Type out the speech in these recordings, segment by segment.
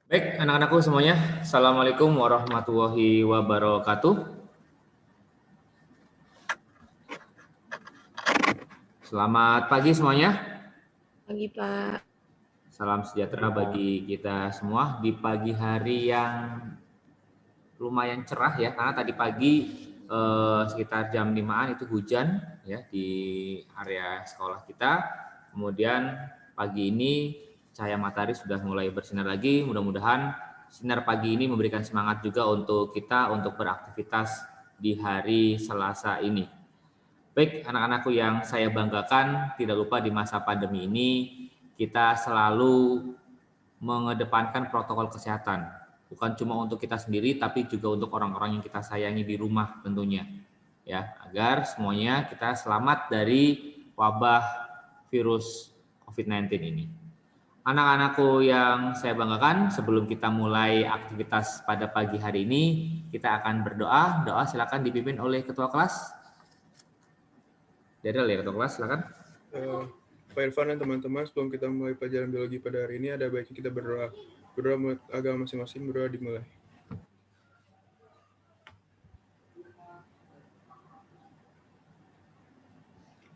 Baik, anak-anakku semuanya, Assalamualaikum warahmatullahi wabarakatuh. Selamat pagi semuanya. Pagi, Pak. Salam sejahtera bagi kita semua di pagi hari yang lumayan cerah ya, karena tadi pagi sekitar jam 5-an itu hujan ya di area sekolah kita. Kemudian pagi ini cahaya matahari sudah mulai bersinar lagi. Mudah-mudahan sinar pagi ini memberikan semangat juga untuk kita untuk beraktivitas di hari Selasa ini. Baik, anak-anakku yang saya banggakan, tidak lupa di masa pandemi ini kita selalu mengedepankan protokol kesehatan. Bukan cuma untuk kita sendiri, tapi juga untuk orang-orang yang kita sayangi di rumah tentunya. Ya, agar semuanya kita selamat dari wabah virus COVID-19 ini. Anak-anakku yang saya banggakan, sebelum kita mulai aktivitas pada pagi hari ini, kita akan berdoa. Doa silakan dipimpin oleh ketua kelas. Daryl ya, ketua kelas silakan. Pak Irfan dan teman-teman, sebelum kita mulai pelajaran biologi pada hari ini, ada baiknya kita berdoa. Berdoa menurut agama masing-masing, berdoa dimulai.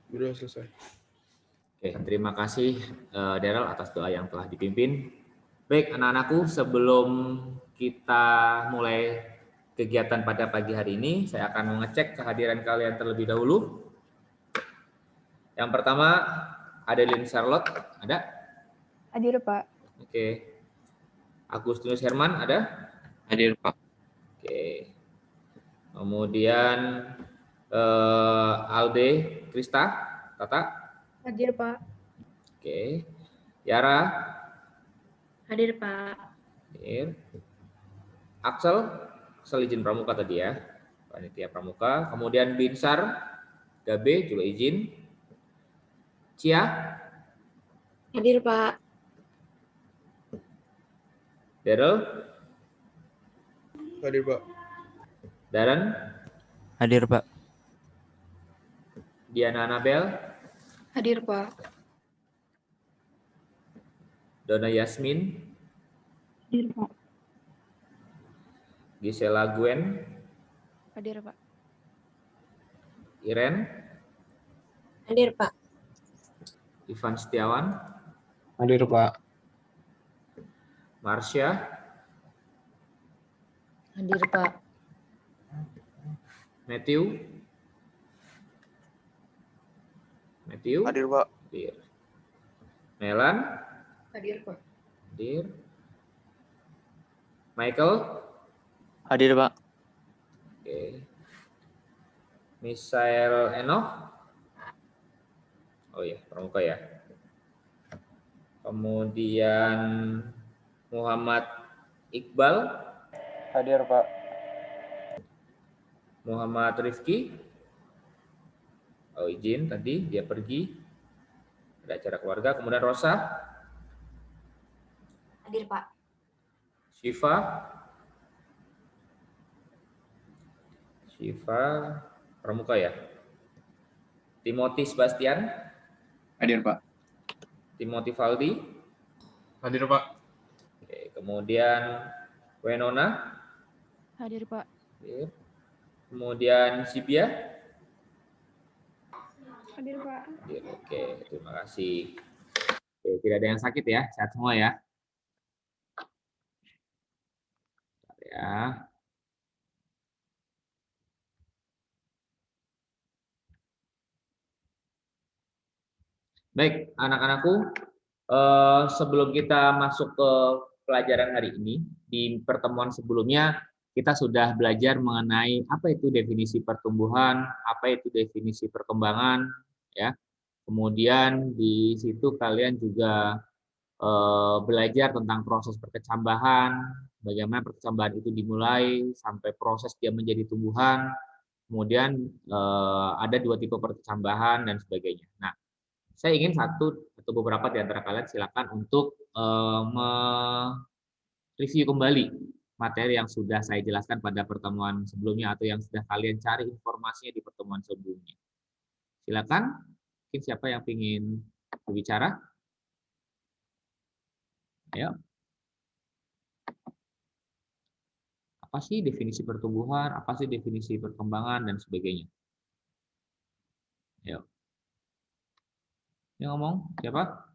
Berdoa selesai. Oke, terima kasih Daryl atas doa yang telah dipimpin. Baik, anak-anakku, sebelum kita mulai kegiatan pada pagi hari ini, saya akan mengecek kehadiran kalian terlebih dahulu. Yang pertama, Adeline Charlotte, ada? Hadir, Pak. Oke. Agustinus Herman, ada? Hadir, Pak. Oke. Kemudian Alde Krista, Tata? Hadir, Pak. Oke. Yara? Hadir, Pak. Hadir. Axel izin pramuka tadi ya, panitia pramuka. Kemudian Binsar, Gabe juga izin. Cia? Hadir, Pak. Daryl? Hadir, Pak. Darren? Hadir, Pak. Diana Anabel? Hadir, Pak. Dona Yasmin? Hadir, Pak. Gisela Gwen? Hadir, Pak. Iren? Hadir, Pak. Ivan Setiawan? Hadir, Pak. Marsha? Hadir, Pak. Matthew? Hadir, Pak. Hadir. Melan? Hadir, Pak. Hadir. Michael? Hadir, Pak. Oke. Misael Enoch? Oh ya, pramuka ya. Kemudian Muhammad Iqbal? Hadir, Pak. Muhammad Rifki? Oh izin tadi dia pergi. Ada acara keluarga. Kemudian Rosa? Hadir, Pak. Syifa? Pramuka ya. Timothy Sebastian? Hadir, Pak. Timothy Valdi? Hadir, Pak. Oke, kemudian Wenona? Hadir, Pak. Hadir. Kemudian Sibia? Hadir, Pak. Hadir. Oke, terima kasih. Oke, tidak ada yang sakit ya, sehat semua ya. Ya. Baik, anak-anakku, sebelum kita masuk ke pelajaran hari ini, di pertemuan sebelumnya kita sudah belajar mengenai apa itu definisi pertumbuhan, apa itu definisi perkembangan, ya. Kemudian di situ kalian juga belajar tentang proses perkecambahan, bagaimana perkecambahan itu dimulai sampai proses dia menjadi tumbuhan. Kemudian ada dua tipe perkecambahan dan sebagainya. Nah, saya ingin satu atau beberapa di antara kalian silakan untuk mereview kembali materi yang sudah saya jelaskan pada pertemuan sebelumnya atau yang sudah kalian cari informasinya di pertemuan sebelumnya. Silakan, mungkin siapa yang ingin berbicara? Ayo. Apa sih definisi pertumbuhan, apa sih definisi perkembangan, dan sebagainya. Ayo. Yang ngomong siapa?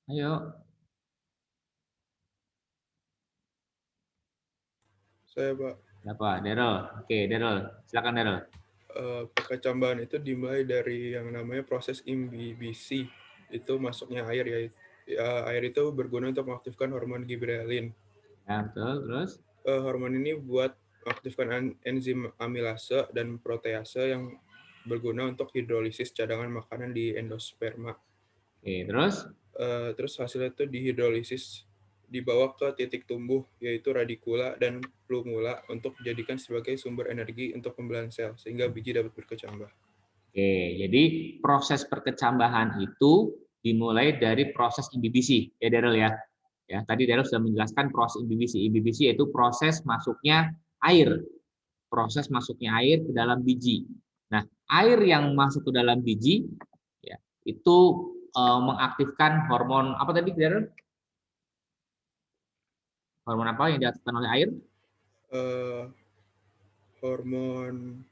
Ayo. Saya, Pak. Siapa? Daryl. Oke, Daryl. Silakan Daryl. Perkecambahan itu dimulai dari yang namanya proses imbibisi. Itu masuknya air ya. Air itu berguna untuk mengaktifkan hormon gibberellin. Ya, betul. Terus? Hormon ini buat mengaktifkan enzim amilase dan protease yang berguna untuk hidrolisis cadangan makanan di endosperma. Oke, terus? Terus hasilnya itu dihidrolisis, dibawa ke titik tumbuh, yaitu radikula dan plumula untuk dijadikan sebagai sumber energi untuk pembelahan sel, sehingga biji dapat berkecambah. Oke, jadi proses perkecambahan itu dimulai dari proses imbibisi, ya Daryl ya. Ya, tadi Daryl sudah menjelaskan proses imbibisi. Imbibisi yaitu proses masuknya air. Proses masuknya air ke dalam biji. Nah, air yang masuk ke dalam biji ya, itu mengaktifkan hormon apa tadi Daryl? Hormon apa yang diaktifkan oleh air? Hormon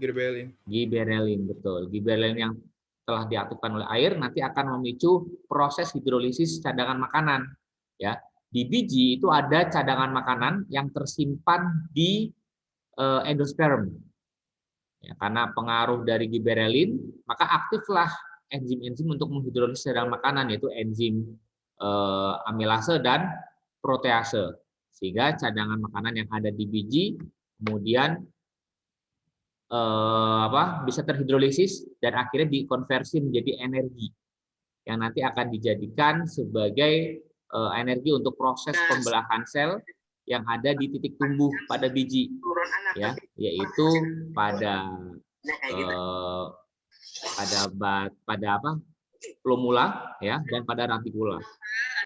gibberellin. Gibberellin, betul. Gibberellin yang telah diaktifkan oleh air nanti akan memicu proses hidrolisis cadangan makanan. Ya, di biji itu ada cadangan makanan yang tersimpan di endosperm. Ya, karena pengaruh dari gibberellin, maka aktiflah enzim-enzim untuk menghidrolisis cadangan makanan, yaitu enzim amilase dan protease. Sehingga cadangan makanan yang ada di biji kemudian bisa terhidrolisis dan akhirnya dikonversi menjadi energi yang nanti akan dijadikan sebagai energi untuk proses pembelahan sel yang ada di titik tumbuh pada biji, ya, yaitu pada plumula, ya, dan pada radikula,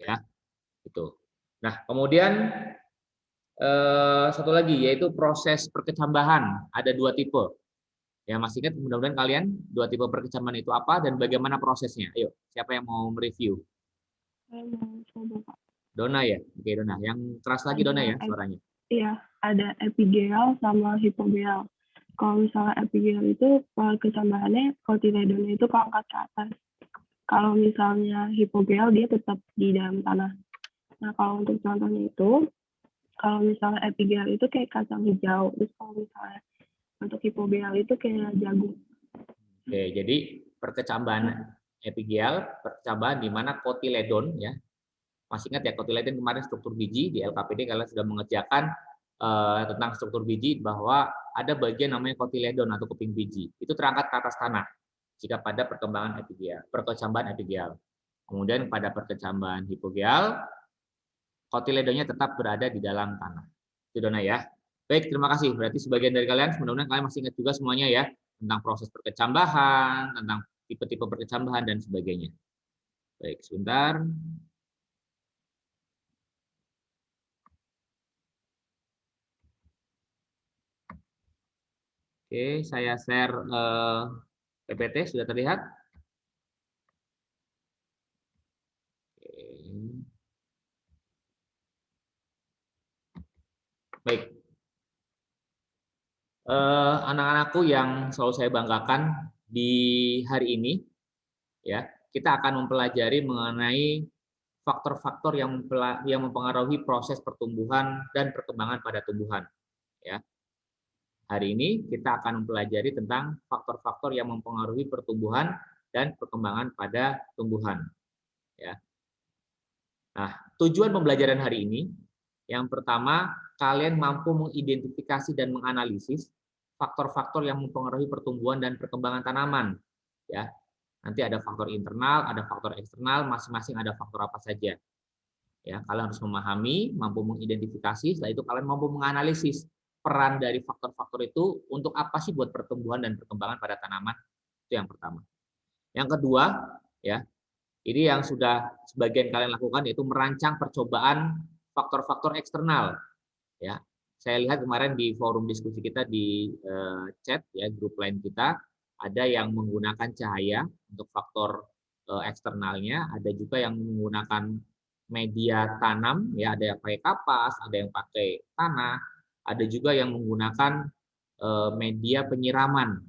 ya, itu. Nah, kemudian satu lagi yaitu proses perkecambahan, ada 2 tipe. Ya, masih ingat mudah-mudahan kalian 2 tipe perkecambahan itu apa dan bagaimana prosesnya? Ayo, siapa yang mau mereview? Saya mau coba, Pak. Dona ya? Oke, Dona. Yang keras lagi Dona ya suaranya. Iya, ada epigeal sama hipogeal. Kalau misalnya epigeal itu perkecambahannya kotiledonnya itu keangkat ke atas. Kalau misalnya hipogeal dia tetap di dalam tanah. Nah, kalau untuk contohnya itu, kalau misalnya epigeal itu kayak kacang hijau, terus kalau misalnya untuk hipogeal itu kayak jagung. Oke, jadi perkecambahan epigeal, perkecambahan di mana kotiledon ya. Masih ingat ya kotiledon kemarin struktur biji di LKPD kalian sudah mengerjakan tentang struktur biji bahwa ada bagian namanya kotiledon atau kuping biji. Itu terangkat ke atas tanah jika pada perkembangan epigeal, perkecambahan epigeal. Kemudian pada perkecambahan hipogeal, kotiledonnya tetap berada di dalam tanah. Itu Dona ya. Baik, terima kasih. Berarti sebagian dari kalian, mudah-mudahan kalian masih ingat juga semuanya ya, tentang proses perkecambahan, tentang tipe-tipe perkecambahan, dan sebagainya. Baik, sebentar. Oke, saya share PPT, sudah terlihat? Oke. Baik. Anak-anakku yang selalu saya banggakan di hari ini, ya, kita akan mempelajari mengenai faktor-faktor yang mempengaruhi proses pertumbuhan dan perkembangan pada tumbuhan. Ya. Hari ini kita akan mempelajari tentang faktor-faktor yang mempengaruhi pertumbuhan dan perkembangan pada tumbuhan. Ya. Nah, tujuan pembelajaran hari ini, yang pertama, kalian mampu mengidentifikasi dan menganalisis faktor-faktor yang mempengaruhi pertumbuhan dan perkembangan tanaman. Ya, nanti ada faktor internal, ada faktor eksternal, masing-masing ada faktor apa saja. Ya, kalian harus memahami, mampu mengidentifikasi, setelah itu kalian mampu menganalisis peran dari faktor-faktor itu untuk apa sih buat pertumbuhan dan perkembangan pada tanaman. Itu yang pertama. Yang kedua, ya, ini yang sudah sebagian kalian lakukan yaitu merancang percobaan faktor-faktor eksternal. Ya, saya lihat kemarin di forum diskusi kita di chat ya grup lain kita ada yang menggunakan cahaya untuk faktor eksternalnya, ada juga yang menggunakan media tanam, ya ada yang pakai kapas, ada yang pakai tanah, ada juga yang menggunakan media penyiraman,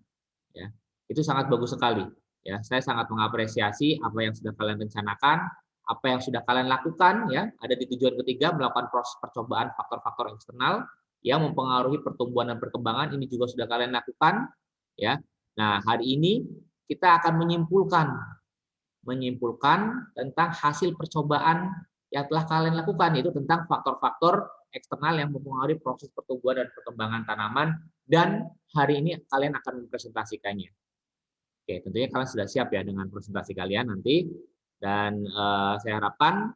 ya itu sangat bagus sekali. Ya, saya sangat mengapresiasi apa yang sudah kalian rencanakan, apa yang sudah kalian lakukan. Ya, ada di tujuan ketiga melakukan proses percobaan faktor-faktor eksternal yang mempengaruhi pertumbuhan dan perkembangan. Ini juga sudah kalian lakukan. Ya, nah hari ini kita akan menyimpulkan tentang hasil percobaan yang telah kalian lakukan, yaitu tentang faktor-faktor eksternal yang mempengaruhi proses pertumbuhan dan perkembangan tanaman, dan hari ini kalian akan mempresentasikannya. Oke, tentunya kalian sudah siap ya dengan presentasi kalian nanti, dan saya harapkan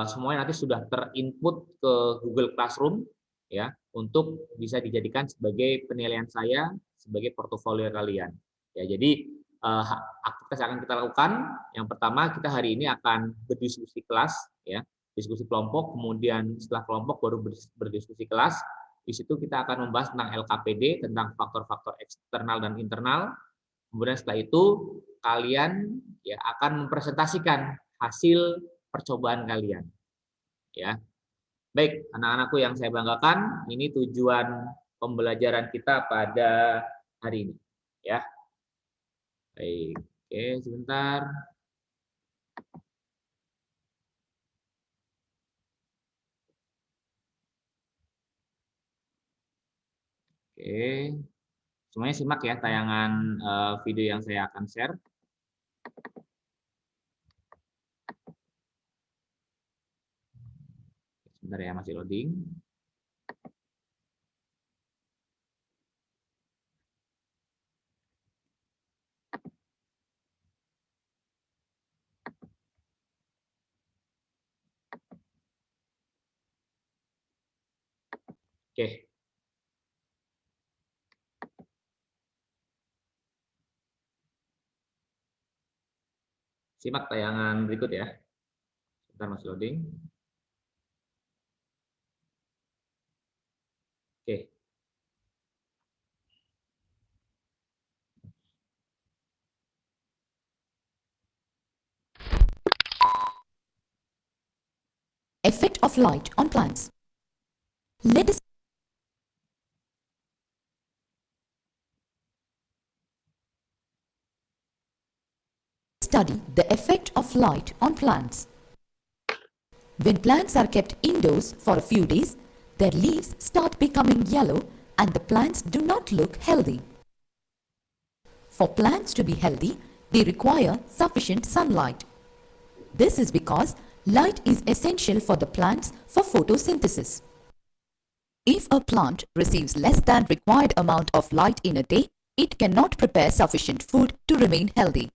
semuanya nanti sudah terinput ke Google Classroom ya, untuk bisa dijadikan sebagai penilaian saya sebagai portofolio kalian. Ya, jadi aktivitas yang akan kita lakukan, yang pertama kita hari ini akan berdiskusi kelas, ya, diskusi kelompok, kemudian setelah kelompok baru berdiskusi kelas. Di situ kita akan membahas tentang LKPD, tentang faktor-faktor eksternal dan internal. Kemudian setelah itu kalian ya akan mempresentasikan hasil percobaan kalian. Ya. Baik, anak-anakku yang saya banggakan, ini tujuan pembelajaran kita pada hari ini, ya. Baik. Oke, sebentar. Oke. Semuanya simak ya tayangan video yang saya akan share. Sebentar ya, masih loading. Oke. Simak tayangan berikut ya. Sebentar, masih loading. Oke. Effect of light on plants. Let us study the effect of light on plants. When plants are kept indoors for a few days, their leaves start becoming yellow and the plants do not look healthy. For plants to be healthy, they require sufficient sunlight. This is because light is essential for the plants for photosynthesis. If a plant receives less than required amount of light in a day, it cannot prepare sufficient food to remain healthy.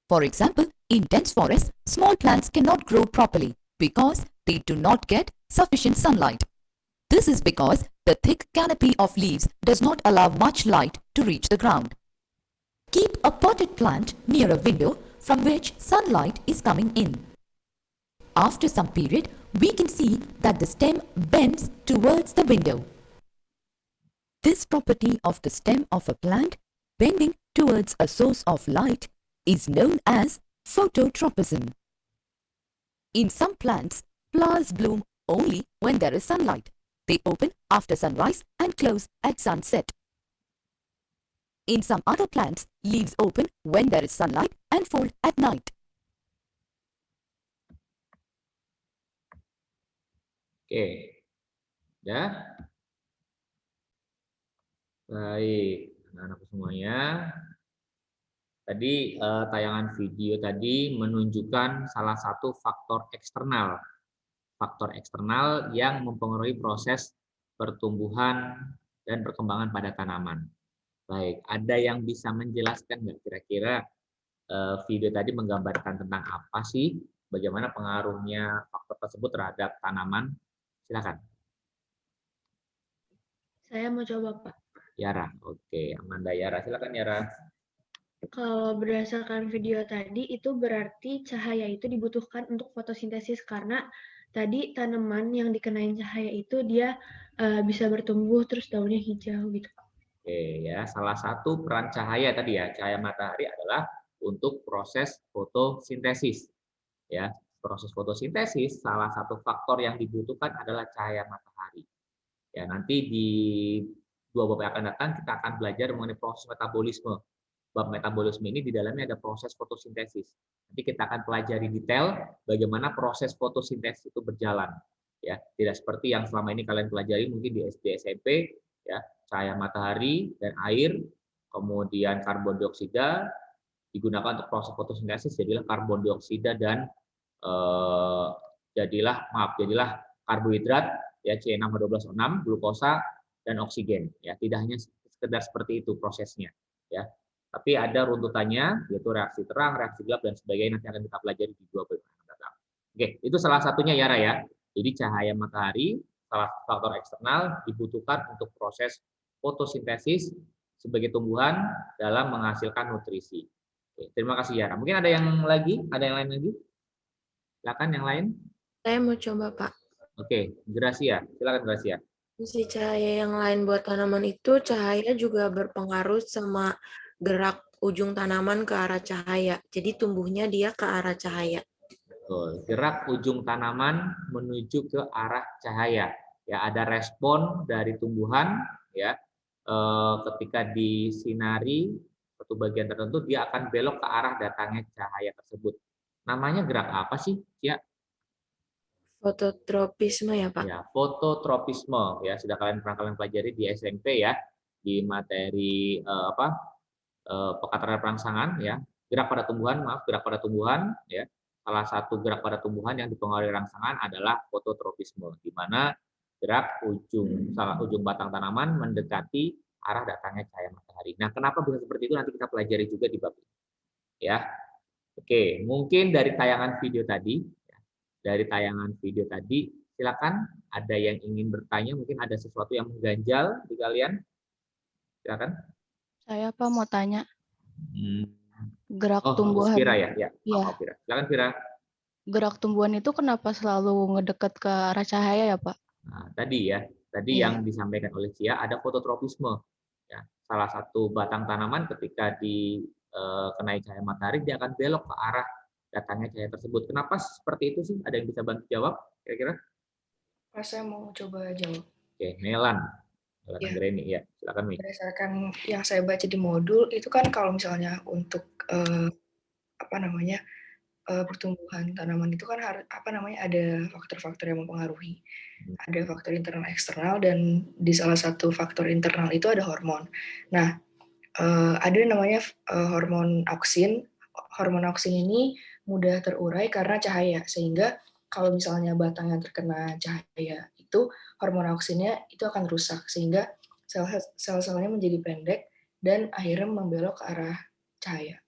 For example, in dense forests, small plants cannot grow properly because they do not get sufficient sunlight. This is because the thick canopy of leaves does not allow much light to reach the ground. Keep a potted plant near a window from which sunlight is coming in. After some period, we can see that the stem bends towards the window. This property of the stem of a plant bending towards a source of light is known as phototropism. In some plants, flowers bloom only when there is sunlight. They open after sunrise and close at sunset. In some other plants, leaves open when there is sunlight and fold at night. Oke. Ya. Baik, anak-anak semuanya. Tadi tayangan video tadi menunjukkan salah satu faktor eksternal yang mempengaruhi proses pertumbuhan dan perkembangan pada tanaman. Baik, ada yang bisa menjelaskan nggak kira-kira video tadi menggambarkan tentang apa sih, bagaimana pengaruhnya faktor tersebut terhadap tanaman? Silakan. Saya mau coba, Pak. Yara, oke, Amanda Yara, silakan Yara. Kalau berdasarkan video tadi, itu berarti cahaya itu dibutuhkan untuk fotosintesis karena tadi tanaman yang dikenain cahaya itu dia bisa bertumbuh terus daunnya hijau gitu. Oke ya, salah satu peran cahaya tadi ya, cahaya matahari adalah untuk proses fotosintesis. Ya, proses fotosintesis, salah satu faktor yang dibutuhkan adalah cahaya matahari. Ya, nanti di 2 bab yang akan datang kita akan belajar mengenai proses metabolisme. Bab metabolisme ini di dalamnya ada proses fotosintesis. Nanti kita akan pelajari detail bagaimana proses fotosintesis itu berjalan. Ya, tidak seperti yang selama ini kalian pelajari mungkin di SD SMP, ya, cahaya matahari dan air, kemudian karbon dioksida digunakan untuk proses fotosintesis, jadilah karbon dioksida dan jadilah karbohidrat ya C6H12O6, glukosa dan oksigen. Ya, tidak hanya sekedar seperti itu prosesnya, ya. Tapi ada runtutannya, yaitu reaksi terang, reaksi gelap dan sebagainya, nanti akan kita pelajari di 2 bab yang datang. Oke, itu salah satunya Yara ya. Jadi cahaya matahari salah satu faktor eksternal dibutuhkan untuk proses fotosintesis sebagai tumbuhan dalam menghasilkan nutrisi. Oke, terima kasih Yara. Mungkin ada yang lagi? Ada yang lain lagi? Silakan yang lain. Saya mau coba, Pak. Oke, Gracia. Silakan Gracia. Fungsi cahaya yang lain buat tanaman itu, cahaya juga berpengaruh sama gerak ujung tanaman ke arah cahaya. Jadi tumbuhnya dia ke arah cahaya. Betul. Gerak ujung tanaman menuju ke arah cahaya. Ya, ada respon dari tumbuhan ya. Ketika disinari satu bagian tertentu dia akan belok ke arah datangnya cahaya tersebut. Namanya gerak apa sih? Ya. Fototropisme ya, Pak? Ya, fototropisme ya, sudah kalian pelajari di SMP ya, di materi pekataran perangsangan ya. Gerak pada tumbuhan ya. Salah satu gerak pada tumbuhan yang dipengaruhi rangsangan adalah fototropisme, di mana gerak ujung batang tanaman mendekati arah datangnya cahaya matahari. Nah, kenapa bisa seperti itu nanti kita pelajari juga di bab ini. Ya. Oke, mungkin dari tayangan video tadi silakan ada yang ingin bertanya, mungkin ada sesuatu yang mengganjal di kalian. Silakan. Saya Pak mau tanya. Gerak tumbuhan. Vira ya? Ya. Ya. Vira. Silakan Vira. Gerak tumbuhan itu kenapa selalu ngedekat ke arah cahaya ya, Pak? Nah, tadi yang disampaikan oleh Cia ada fototropisme. Ya, salah satu batang tanaman ketika dikenai cahaya matahari dia akan belok ke arah datangnya cahaya tersebut. Kenapa seperti itu sih? Ada yang bisa bantu jawab kira-kira? Saya mau coba jawab. Oke, Melan. Ya. Greni, ya. Silakan Mi. Berdasarkan yang saya baca di modul itu kan kalau misalnya untuk pertumbuhan tanaman itu kan ada faktor-faktor yang mempengaruhi. Ada faktor internal eksternal dan di salah satu faktor internal itu ada hormon. Nah, ada namanya hormon auksin. Hormon auksin ini mudah terurai karena cahaya, sehingga kalau misalnya batang yang terkena cahaya itu hormon auksinnya itu akan rusak sehingga sel-selnya menjadi pendek dan akhirnya membelok ke arah cahaya.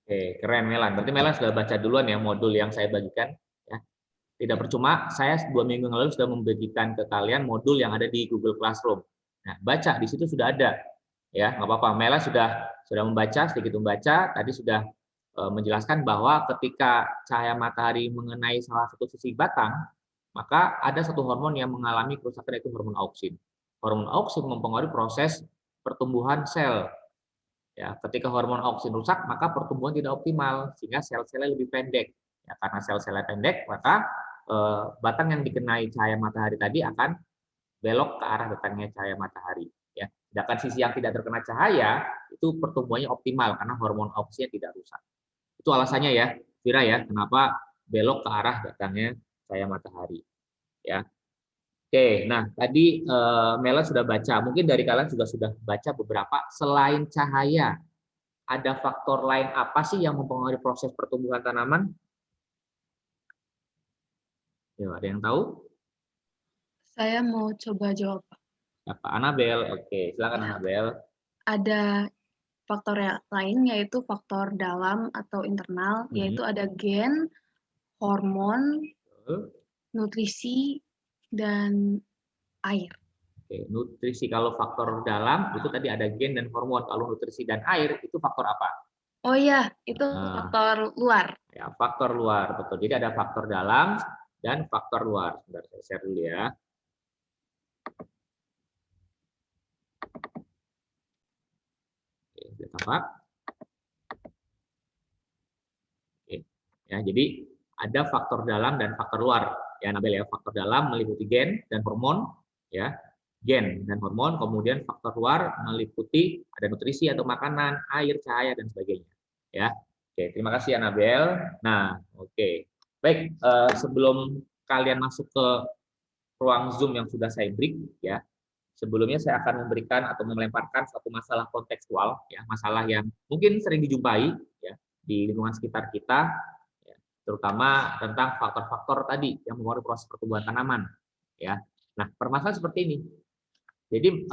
Oke, keren Melan. Berarti Melan sudah baca duluan ya modul yang saya bagikan. Ya. Tidak percuma, saya 2 minggu yang lalu sudah membagikan ke kalian modul yang ada di Google Classroom. Nah, baca di situ sudah ada. Ya, nggak apa-apa. Melan sudah sedikit membaca. Tadi sudah menjelaskan bahwa ketika cahaya matahari mengenai salah satu sisi batang, maka ada satu hormon yang mengalami kerusakan, yaitu hormon auksin. Hormon auksin mempengaruhi proses pertumbuhan sel. Ya, ketika hormon auksin rusak, maka pertumbuhan tidak optimal sehingga sel-selnya lebih pendek. Ya, karena sel-selnya pendek, maka batang yang dikenai cahaya matahari tadi akan belok ke arah datangnya cahaya matahari. Ya, sedangkan sisi yang tidak terkena cahaya itu pertumbuhannya optimal karena hormon auksinnya tidak rusak. Itu alasannya ya, Vira ya, kenapa belok ke arah datangnya cahaya matahari. Ya. Oke, nah tadi Mela sudah baca, mungkin dari kalian juga sudah baca beberapa. Selain cahaya, ada faktor lain apa sih yang mempengaruhi proses pertumbuhan tanaman? Ya, ada yang tahu? Saya mau coba jawab, Pak. Apa? Anabel, oke, silakan Anabel. Ada faktor lain yaitu faktor dalam atau internal, yaitu ada gen, hormon, nutrisi, dan air. Oke, nutrisi kalau faktor dalam itu tadi ada gen dan hormon. Kalau nutrisi dan air itu faktor apa? Oh iya, itu faktor luar. Ya, faktor luar, betul. Jadi ada faktor dalam dan faktor luar. Sebentar, saya share dulu ya. Oke, sudah tampak. Oke. Ya, jadi ada faktor dalam dan faktor luar. Ya, Nabel ya, faktor dalam meliputi gen dan hormon, ya, gen dan hormon. Kemudian faktor luar meliputi ada nutrisi atau makanan, air, cahaya dan sebagainya. Ya, oke, terima kasih Anabel. Nah, oke, baik. Sebelum kalian masuk ke ruang Zoom yang sudah saya break, ya, sebelumnya saya akan memberikan atau melemparkan satu masalah kontekstual, ya, masalah yang mungkin sering dijumpai, ya, di lingkungan sekitar kita, terutama tentang faktor-faktor tadi yang mempengaruhi proses pertumbuhan tanaman. Ya, nah permasalahan seperti ini. Jadi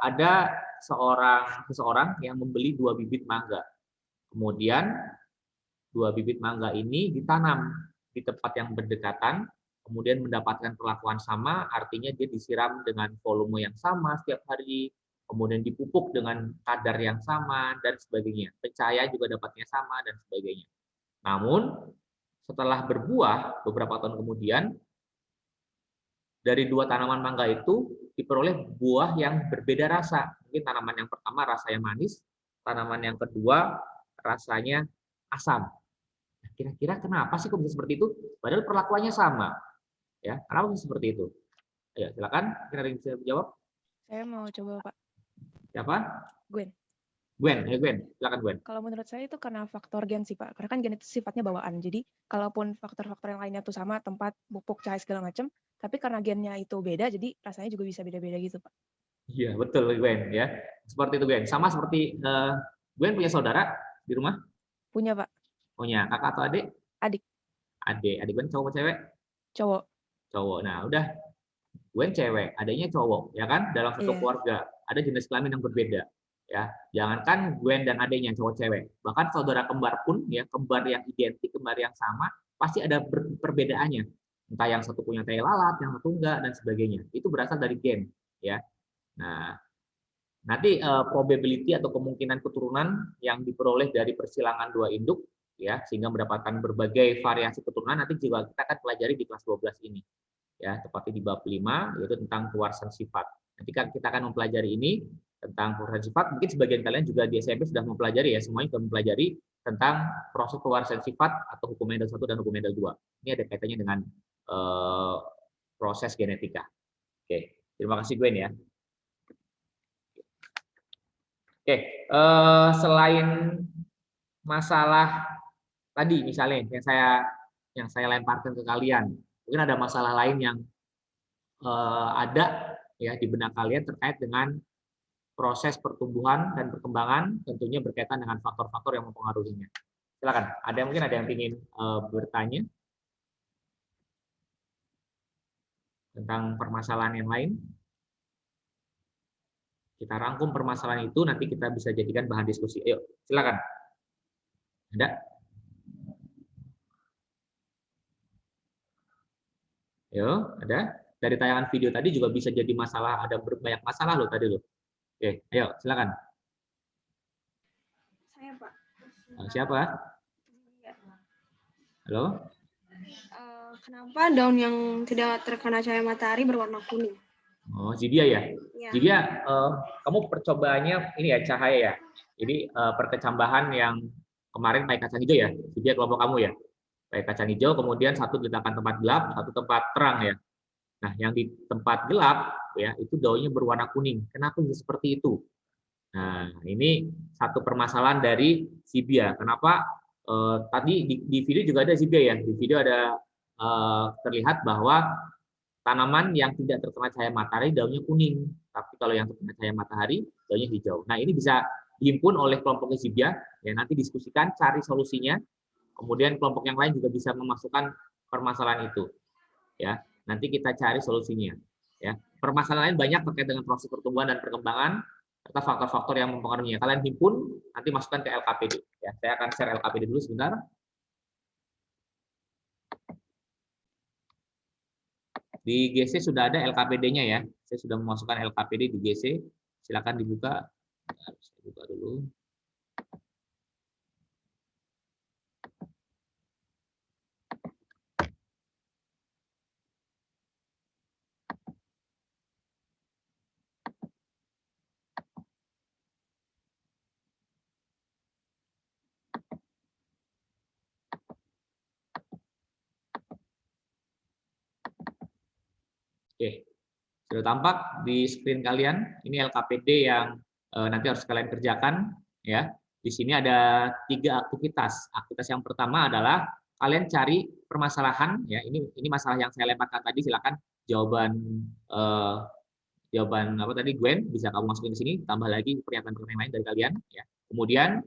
ada seseorang yang membeli 2 bibit mangga, kemudian 2 bibit mangga ini ditanam di tempat yang berdekatan, kemudian mendapatkan perlakuan sama, artinya dia disiram dengan volume yang sama setiap hari, kemudian dipupuk dengan kadar yang sama dan sebagainya. Pencahayaan juga dapatnya sama dan sebagainya. Namun setelah berbuah beberapa tahun kemudian, dari 2 tanaman mangga itu diperoleh buah yang berbeda rasa. Mungkin tanaman yang pertama rasanya manis, tanaman yang kedua rasanya asam. Kira-kira kenapa sih kok bisa seperti itu? Padahal perlakuannya sama. Ya, kenapa bisa seperti itu? Ayo, silakan. Kira-kira yang bisa jawab? Saya mau coba, Pak. Siapa? Gwen. Gwen, silakan Gwen. Kalau menurut saya itu karena faktor gen sih, Pak. Karena kan gen itu sifatnya bawaan. Jadi, kalaupun faktor-faktor yang lainnya tuh sama, tempat, pupuk, cahaya segala macam, tapi karena gennya itu beda, jadi rasanya juga bisa beda-beda gitu, Pak. Iya, betul Gwen ya. Seperti itu Gwen. Sama seperti Gwen punya saudara di rumah? Punya, Pak. Punya kakak atau adik? Adik. Adik Gwen cowok atau cewek? Cowok. Cowok. Nah, udah Gwen cewek, adiknya cowok, ya kan? Dalam satu keluarga ada jenis kelamin yang berbeda. Ya, jangankan Gwen dan adiknya cowok cewek, bahkan saudara kembar pun ya, kembar yang identik, kembar yang sama, pasti ada perbedaannya. Entah yang satu punya tai lalat, yang satu enggak dan sebagainya. Itu berasal dari gen, ya. Nah, nanti probability atau kemungkinan keturunan yang diperoleh dari persilangan 2 induk, ya, sehingga mendapatkan berbagai variasi keturunan nanti juga kita akan pelajari di kelas 12 ini. Ya, tepatnya di bab 5 yaitu tentang pewarasan sifat. Nanti kita akan mempelajari ini tentang pewarasan sifat. Mungkin sebagian kalian juga di SMP sudah mempelajari ya, semuanya sudah mempelajari tentang proses pewarasan sifat atau hukum Mendel 1 dan hukum Mendel 2. Ini ada kaitannya dengan proses genetika. Oke, terima kasih Gwen ya. Oke, selain masalah tadi misalnya yang saya lemparkan ke kalian, mungkin ada masalah lain yang ada ya di benak kalian terkait dengan proses pertumbuhan dan perkembangan, tentunya berkaitan dengan faktor-faktor yang mempengaruhinya. Silakan, mungkin ada yang ingin bertanya tentang permasalahan yang lain. Kita rangkum permasalahan itu, nanti kita bisa jadikan bahan diskusi. Ayo, silakan. Ada? Ayo, ada? Dari tayangan video tadi juga bisa jadi masalah, ada banyak masalah loh tadi loh. Oke, ayo silakan. Saya Pak. Siapa? Halo? Kenapa daun yang tidak terkena cahaya matahari berwarna kuning? Oh, Zibia ya? Ya. Zibia, kamu percobaannya ini ya, cahaya ya? Jadi perkecambahan yang kemarin pakai kacang hijau ya? Zibia kelompok kamu ya? Pakai kacang hijau, kemudian satu diletakkan tempat gelap, satu tempat terang ya? Nah, yang di tempat gelap ya itu daunnya berwarna kuning. Kenapa bisa seperti itu? Nah, ini satu permasalahan dari Zibia. Kenapa tadi di video juga ada Zibia ya? Di video ada terlihat bahwa tanaman yang tidak terkena cahaya matahari daunnya kuning, tapi kalau yang terkena cahaya matahari daunnya hijau. Nah, ini bisa dihimpun oleh kelompok Zibia ya, nanti diskusikan, cari solusinya. Kemudian kelompok yang lain juga bisa memasukkan permasalahan itu. Ya, nanti kita cari solusinya. Ya, permasalahan lain banyak terkait dengan proses pertumbuhan dan perkembangan serta faktor-faktor yang mempengaruhinya. Kalian himpun, nanti masukkan ke LKPD. Ya, saya akan share LKPD dulu sebentar. Di GC sudah ada LKPD-nya ya. Saya sudah memasukkan LKPD di GC. Silakan dibuka. Saya buka dulu. Oke, sudah tampak di screen kalian. Ini LKPD yang nanti harus kalian kerjakan, ya. Di sini ada 3 aktivitas. Aktivitas yang pertama adalah kalian cari permasalahan, ya. Ini masalah yang saya lemparkan tadi. Silakan jawaban apa tadi, Gwen, bisa kamu masukin di sini. Tambah lagi pernyataan-pernyataan lain dari kalian, ya. Kemudian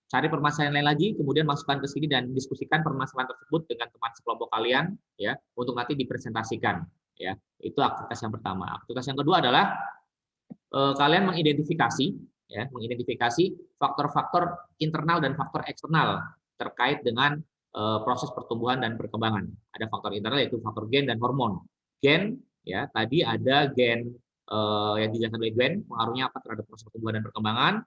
cari permasalahan lain lagi, kemudian masukkan ke sini dan diskusikan permasalahan tersebut dengan teman sekelompok kalian, ya, untuk nanti dipresentasikan, ya. Itu aktivitas yang pertama. Aktivitas yang kedua adalah kalian mengidentifikasi faktor-faktor internal dan faktor eksternal terkait dengan proses pertumbuhan dan perkembangan. Ada faktor internal yaitu faktor gen dan hormon. Gen, ya, tadi ada gen yang dijelaskan oleh Gwen, pengaruhnya apa terhadap proses pertumbuhan dan perkembangan.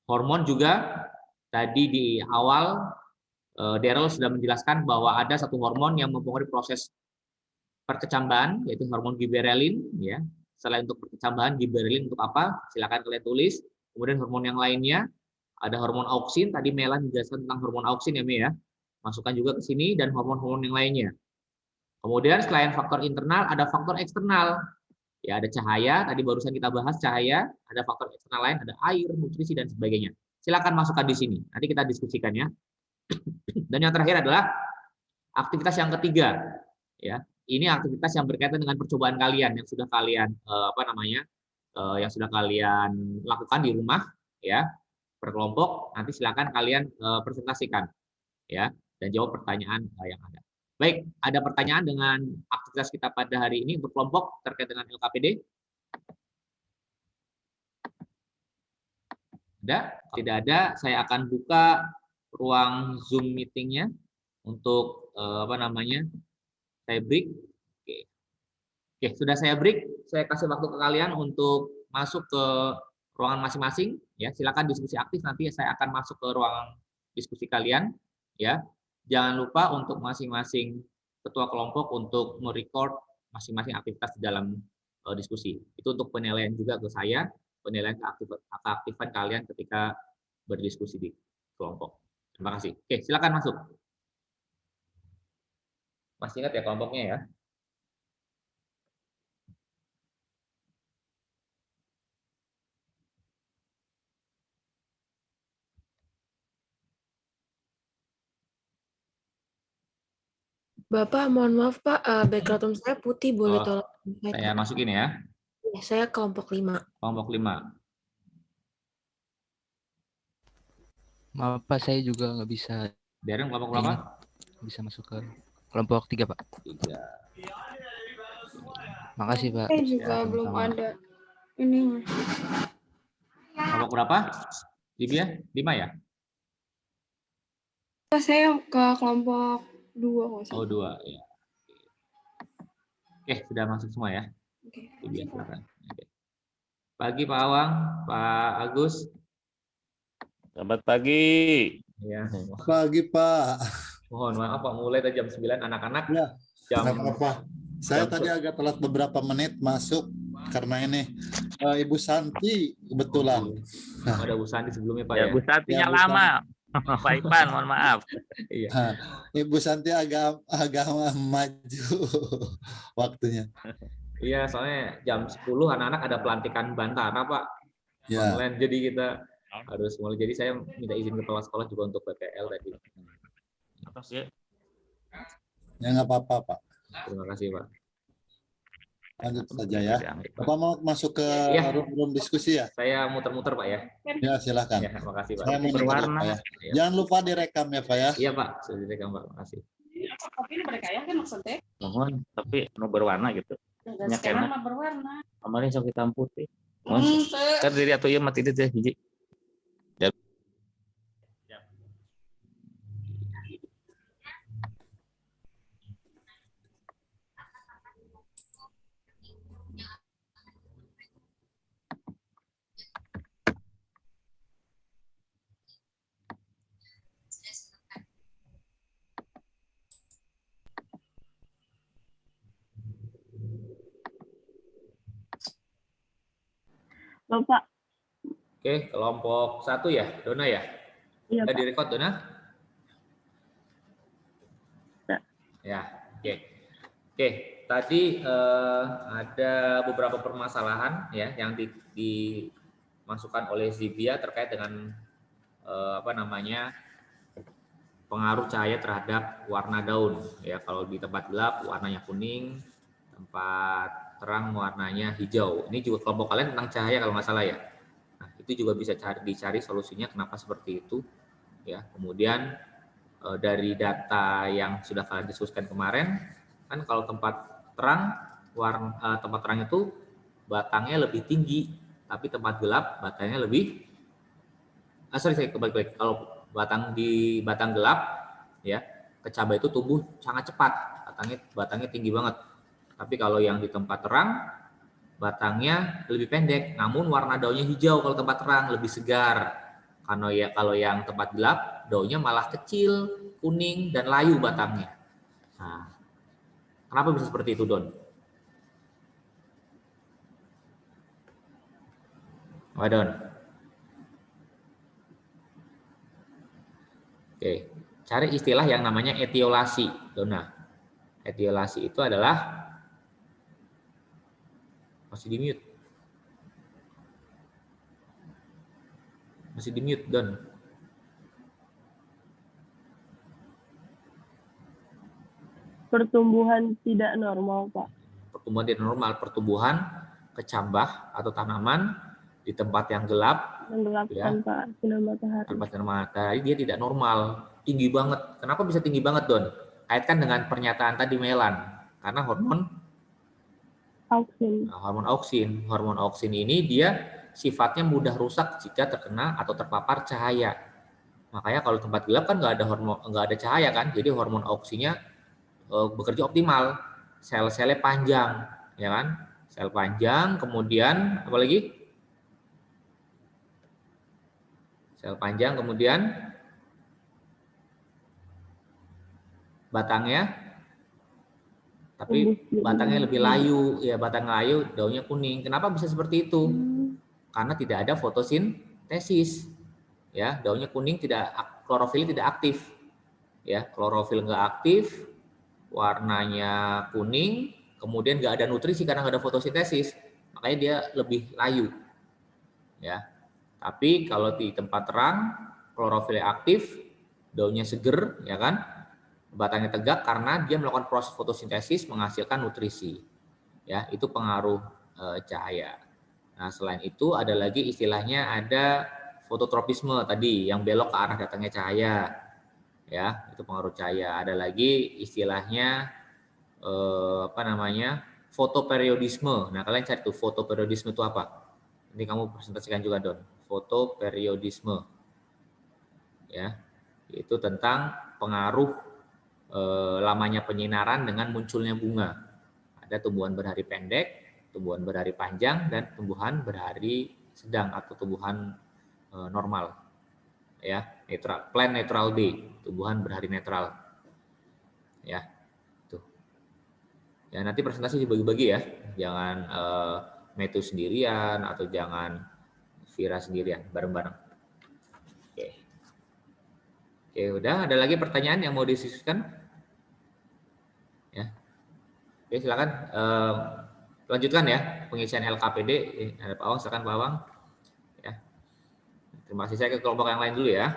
Hormon juga tadi di awal Daryl sudah menjelaskan bahwa ada satu hormon yang mempengaruhi proses perkecambahan, yaitu hormon giberelin, ya. Selain untuk perkecambahan, giberelin untuk apa? Silakan kalian tulis. Kemudian hormon yang lainnya ada hormon auksin, tadi Mela menjelaskan tentang hormon auksin, ya, Mi, ya. Masukkan juga ke sini, dan hormon-hormon yang lainnya. Kemudian selain faktor internal ada faktor eksternal. Ya, ada cahaya, tadi barusan kita bahas cahaya, ada faktor eksternal lain, ada air, nutrisi, dan sebagainya. Silakan masukkan di sini, nanti kita diskusikan, ya. Dan yang terakhir adalah aktivitas yang ketiga, ya. Ini aktivitas yang berkaitan dengan percobaan kalian yang sudah kalian yang sudah kalian lakukan di rumah, ya, per kelompok. Nanti silakan kalian presentasikan, ya, dan jawab pertanyaan yang ada. Baik, ada pertanyaan dengan aktivitas kita pada hari ini untuk kelompok terkait dengan LKPD? Ada? Tidak ada, saya akan buka ruang Zoom meeting-nya untuk saya break. Oke, sudah saya break. Saya kasih waktu ke kalian untuk masuk ke ruangan masing-masing. Ya, silakan diskusi aktif. Nanti saya akan masuk ke ruang diskusi kalian. Ya, jangan lupa untuk masing-masing ketua kelompok untuk merecord masing-masing aktivitas di dalam diskusi. Itu untuk penilaian juga ke saya, penilaian keaktifan kalian ketika berdiskusi di kelompok. Terima kasih. Oke, silakan masuk. Masih ingat ya kelompoknya, ya? Bapak, mohon maaf Pak, background saya putih, boleh tolong? Saya masukin, ya. Saya kelompok 5. Kelompok 5. Maaf Pak, saya juga nggak bisa. Darren, kelompok berapa? Bisa masuk ke kelompok 3 Pak. 3. Makasih Pak. Saya juga Ya, belum sama-sama. ada ininya. Kelompok berapa? 5 ya? Saya ke kelompok 2. Oh, 2, ya. Oke, sudah masuk semua, ya? Oke. Silakan. Oke. Pagi Pak Awang, Pak Agus. Selamat pagi. Ya. Pagi Pak. Mohon maaf Pak, mulai tadi jam 9 anak-anak. Ya, jam apa-apa. Saya tadi agak telat beberapa menit masuk karena ini Ibu Santi kebetulan. Ada Bu Santi sebelumnya Pak, Ya, ya? Bu Santinya Bu lama. Pak Ipan, mohon maaf. Iya. Ibu Santi agak maju waktunya. Iya, soalnya jam 10 anak-anak ada pelantikan Bantara Pak. Ya. Online, jadi kita harus mulai. Jadi saya minta izin ke kepala sekolah juga untuk PPL tadi. Ya nggak apa-apa Pak. Terima kasih Pak. Lanjut saja ya. Bapak mau masuk ke room diskusi ya? Saya muter-muter Pak, ya. Ya silakan. Ya, makasih Pak. Saya mau berwarna. Ya. Jangan lupa direkam ya Pak, ya. Iya Pak, sudah direkam Pak. Makasih. Tapi ini mereka ya kan maksudnya? Mohon, tapi nu berwarna gitu. Enggak sekarang mah berwarna. Kemarin sok hitam putih. Kan diri atau ieu mati teh hiji. Bapak. Oke, kelompok 1 ya, Dona ya? Iya, Udah Pak. direkod, Dona? Ya. Ya, oke. Oke, tadi ada beberapa permasalahan ya yang dimasukkan oleh Zibia terkait dengan pengaruh cahaya terhadap warna daun. Ya, kalau di tempat gelap warnanya kuning, tempat terang warnanya hijau. Ini juga kelompok kalian tentang cahaya kalau nggak salah ya. Nah, itu juga bisa dicari solusinya kenapa seperti itu. Ya, kemudian dari data yang sudah kalian diskusikan kemarin, kan kalau tempat terang tempat terang itu batangnya lebih tinggi, tapi tempat gelap batangnya lebih saya kebalik. Kalau batang gelap ya, kecaba itu tumbuh sangat cepat, batangnya tinggi banget. Tapi kalau yang di tempat terang batangnya lebih pendek, namun warna daunnya hijau. Kalau tempat terang lebih segar. Kalau yang tempat gelap daunnya malah kecil, kuning dan layu batangnya. Nah, kenapa bisa seperti itu, Don? Don. Oke, cari istilah yang namanya etiolasi, Dona. Etiolasi itu adalah masih di mute, Don. Pertumbuhan tidak normal, Pak. Pertumbuhan tidak normal, pertumbuhan kecambah atau tanaman di tempat yang gelap, ya, tanpa sinar matahari. Tanpa sinar matahari dia tidak normal, tinggi banget. Kenapa bisa tinggi banget, Don? Kaitkan dengan pernyataan tadi Melan, karena hormon auksin. Hormon auksin. Hormon auksin ini dia sifatnya mudah rusak jika terkena atau terpapar cahaya. Makanya kalau tempat gelap kan nggak ada cahaya kan, jadi hormon auksinnya bekerja optimal. Sel-selnya panjang, ya kan? Sel panjang, kemudian apa lagi? Sel panjang, kemudian batangnya, tapi batangnya lebih layu, ya batang layu, daunnya kuning. Kenapa bisa seperti itu? Karena tidak ada fotosintesis, ya daunnya kuning, klorofil tidak aktif, ya klorofil nggak aktif, warnanya kuning, kemudian nggak ada nutrisi karena nggak ada fotosintesis, makanya dia lebih layu, ya. Tapi kalau di tempat terang, klorofilnya aktif, daunnya seger, ya kan, batangnya tegak karena dia melakukan proses fotosintesis menghasilkan nutrisi, ya itu pengaruh cahaya. Nah selain itu ada lagi istilahnya ada fototropisme tadi yang belok ke arah datangnya cahaya, ya itu pengaruh cahaya. Ada lagi istilahnya fotoperiodisme. Nah kalian cari tuh fotoperiodisme itu apa? Ini kamu presentasikan juga, Don. Fotoperiodisme, ya itu tentang pengaruh lamanya penyinaran dengan munculnya bunga. Ada tumbuhan berhari pendek, tumbuhan berhari panjang, dan tumbuhan berhari sedang atau tumbuhan normal, ya netral, plant neutral day, tumbuhan berhari netral, ya tuh. Ya nanti presentasi dibagi-bagi ya, jangan Metu sendirian atau jangan Vira sendirian, bareng-bareng. Oke, udah ada lagi pertanyaan yang mau didiskusikan? Ya. Oke, silakan lanjutkan ya pengisian LKPD. Ada Pak Awang, silakan Pak Awang. Ya. Terima kasih, saya ke kelompok yang lain dulu ya.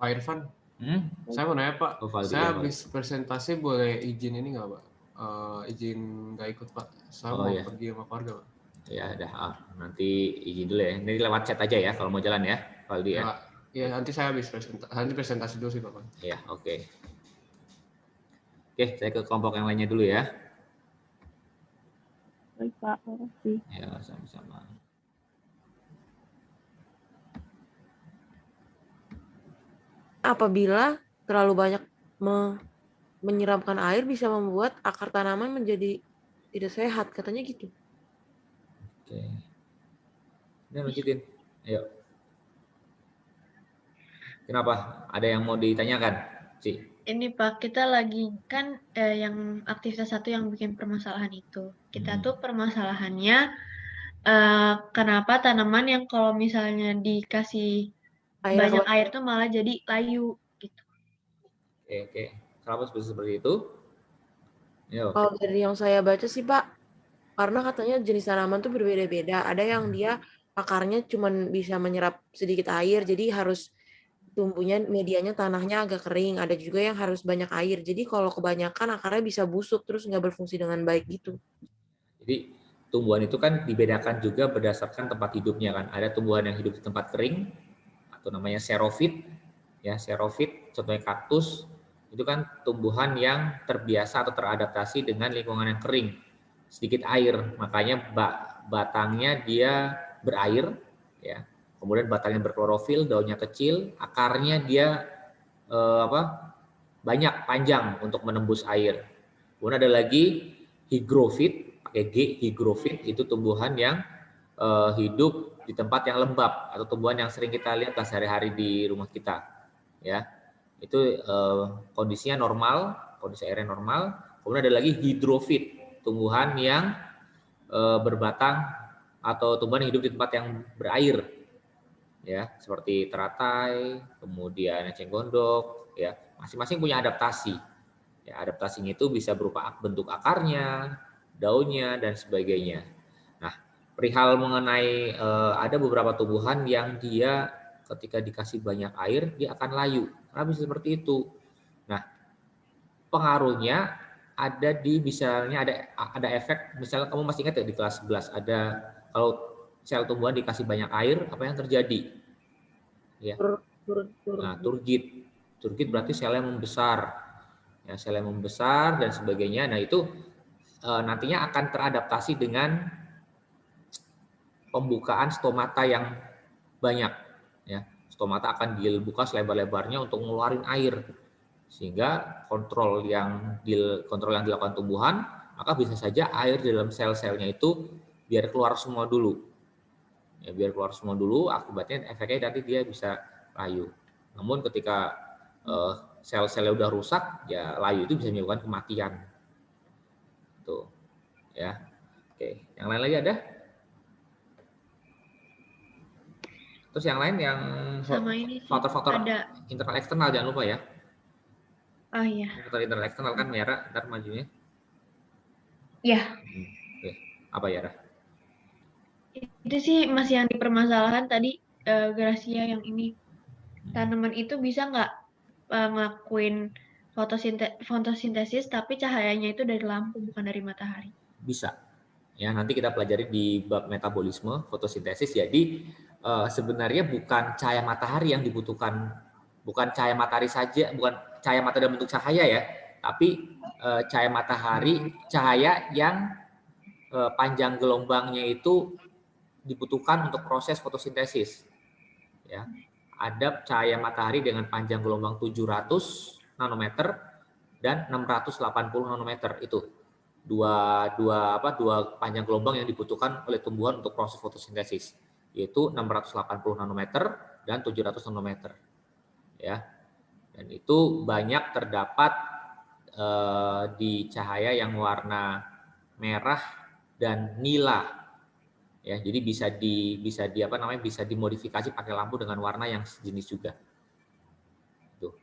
Pak Irfan, saya mau nanya Pak, saya habis presentasi boleh izin ini nggak Pak? Izin nggak ikut Pak, saya mau pergi sama keluarga Pak. Ya udah, nanti izin dulu ya. Ini lewat chat aja ya kalau mau jalan ya, Valdi ya. Ya nanti saya habis presentasi dulu sih Pak. Ya oke. Oke, saya ke kelompok yang lainnya dulu ya. Baik Pak, makasih. Ya sama-sama. Apabila terlalu banyak menyiramkan air bisa membuat akar tanaman menjadi tidak sehat, katanya gitu. Oke. Udah lanjutin. Ayo. Kenapa? Ada yang mau ditanyakan, Ci? Ini Pak, kita lagi kan yang aktivitas satu yang bikin permasalahan itu. Kita tuh permasalahannya kenapa tanaman yang kalau misalnya dikasih banyak air tuh malah jadi layu gitu. Oke. Kenapa bisa seperti itu? Yo. Kalau dari yang saya baca sih Pak, karena katanya jenis tanaman tuh berbeda-beda. Ada yang dia akarnya cuman bisa menyerap sedikit air, jadi harus tumbuhnya medianya tanahnya agak kering. Ada juga yang harus banyak air. Jadi kalau kebanyakan akarnya bisa busuk terus nggak berfungsi dengan baik gitu. Jadi tumbuhan itu kan dibedakan juga berdasarkan tempat hidupnya kan. Ada tumbuhan yang hidup di tempat kering atau namanya xerophyt. Ya, xerophyt contohnya kaktus itu kan tumbuhan yang terbiasa atau teradaptasi dengan lingkungan yang kering, sedikit air, makanya batangnya dia berair, ya. Kemudian batangnya berklorofil, daunnya kecil, akarnya dia banyak, panjang untuk menembus air. Kemudian ada lagi hygrofit, pakai G, hygrofit itu tumbuhan yang hidup di tempat yang lembab atau tumbuhan yang sering kita lihat sehari-hari di rumah kita, ya. Itu kondisinya normal, kondisi airnya normal. Kemudian ada lagi hidrofit, tumbuhan yang berbatang atau tumbuhan yang hidup di tempat yang berair, ya, seperti teratai, kemudian eceng gondok, ya, masing-masing punya adaptasi. Ya, adaptasinya itu bisa berupa bentuk akarnya, daunnya, dan sebagainya. Nah, perihal mengenai ada beberapa tumbuhan yang dia ketika dikasih banyak air dia akan layu. Karena bisa seperti itu. Nah, pengaruhnya ada di misalnya ada efek, misalnya kamu masih ingat ya di kelas 11 ada kalau sel tumbuhan dikasih banyak air apa yang terjadi? Ya. Nah, turgid. Turgid berarti selnya membesar. Ya, selnya membesar dan sebagainya. Nah, itu nantinya akan teradaptasi dengan pembukaan stomata yang banyak. Ya, stomata akan dibuka selebar-lebarnya untuk ngeluarin air, sehingga kontrol yang dilakukan tumbuhan, maka bisa saja air di dalam sel-selnya itu biar keluar semua dulu. Ya, biar keluar semua dulu, akibatnya efeknya nanti dia bisa layu. Namun ketika sel-selnya udah rusak, ya layu itu bisa menyebabkan kematian. Tuh, ya. Oke, yang lain lagi ada? Terus yang lain yang faktor-faktor internal eksternal jangan lupa ya. Oh iya. Faktor internal eksternal kan Yara, ntar majunya. Iya. Oke. Apa Yara? Itu sih masih yang dipermasalahan tadi Gracia yang ini. Tanaman itu bisa nggak ngelakuin fotosintesis tapi cahayanya itu dari lampu bukan dari matahari? Bisa. Ya, nanti kita pelajari di bab metabolisme fotosintesis. Jadi sebenarnya bukan cahaya matahari yang dibutuhkan, bukan cahaya matahari saja, bukan cahaya matahari dalam bentuk cahaya ya, tapi cahaya matahari, cahaya yang panjang gelombangnya itu dibutuhkan untuk proses fotosintesis. Ya, ada cahaya matahari dengan panjang gelombang 700 nanometer dan 680 nanometer itu. Dua panjang gelombang yang dibutuhkan oleh tumbuhan untuk proses fotosintesis, yaitu 680 nanometer dan 700 nanometer. Ya. Dan itu banyak terdapat di cahaya yang warna merah dan nila. Ya, jadi bisa dimodifikasi pakai lampu dengan warna yang sejenis juga. Tuh.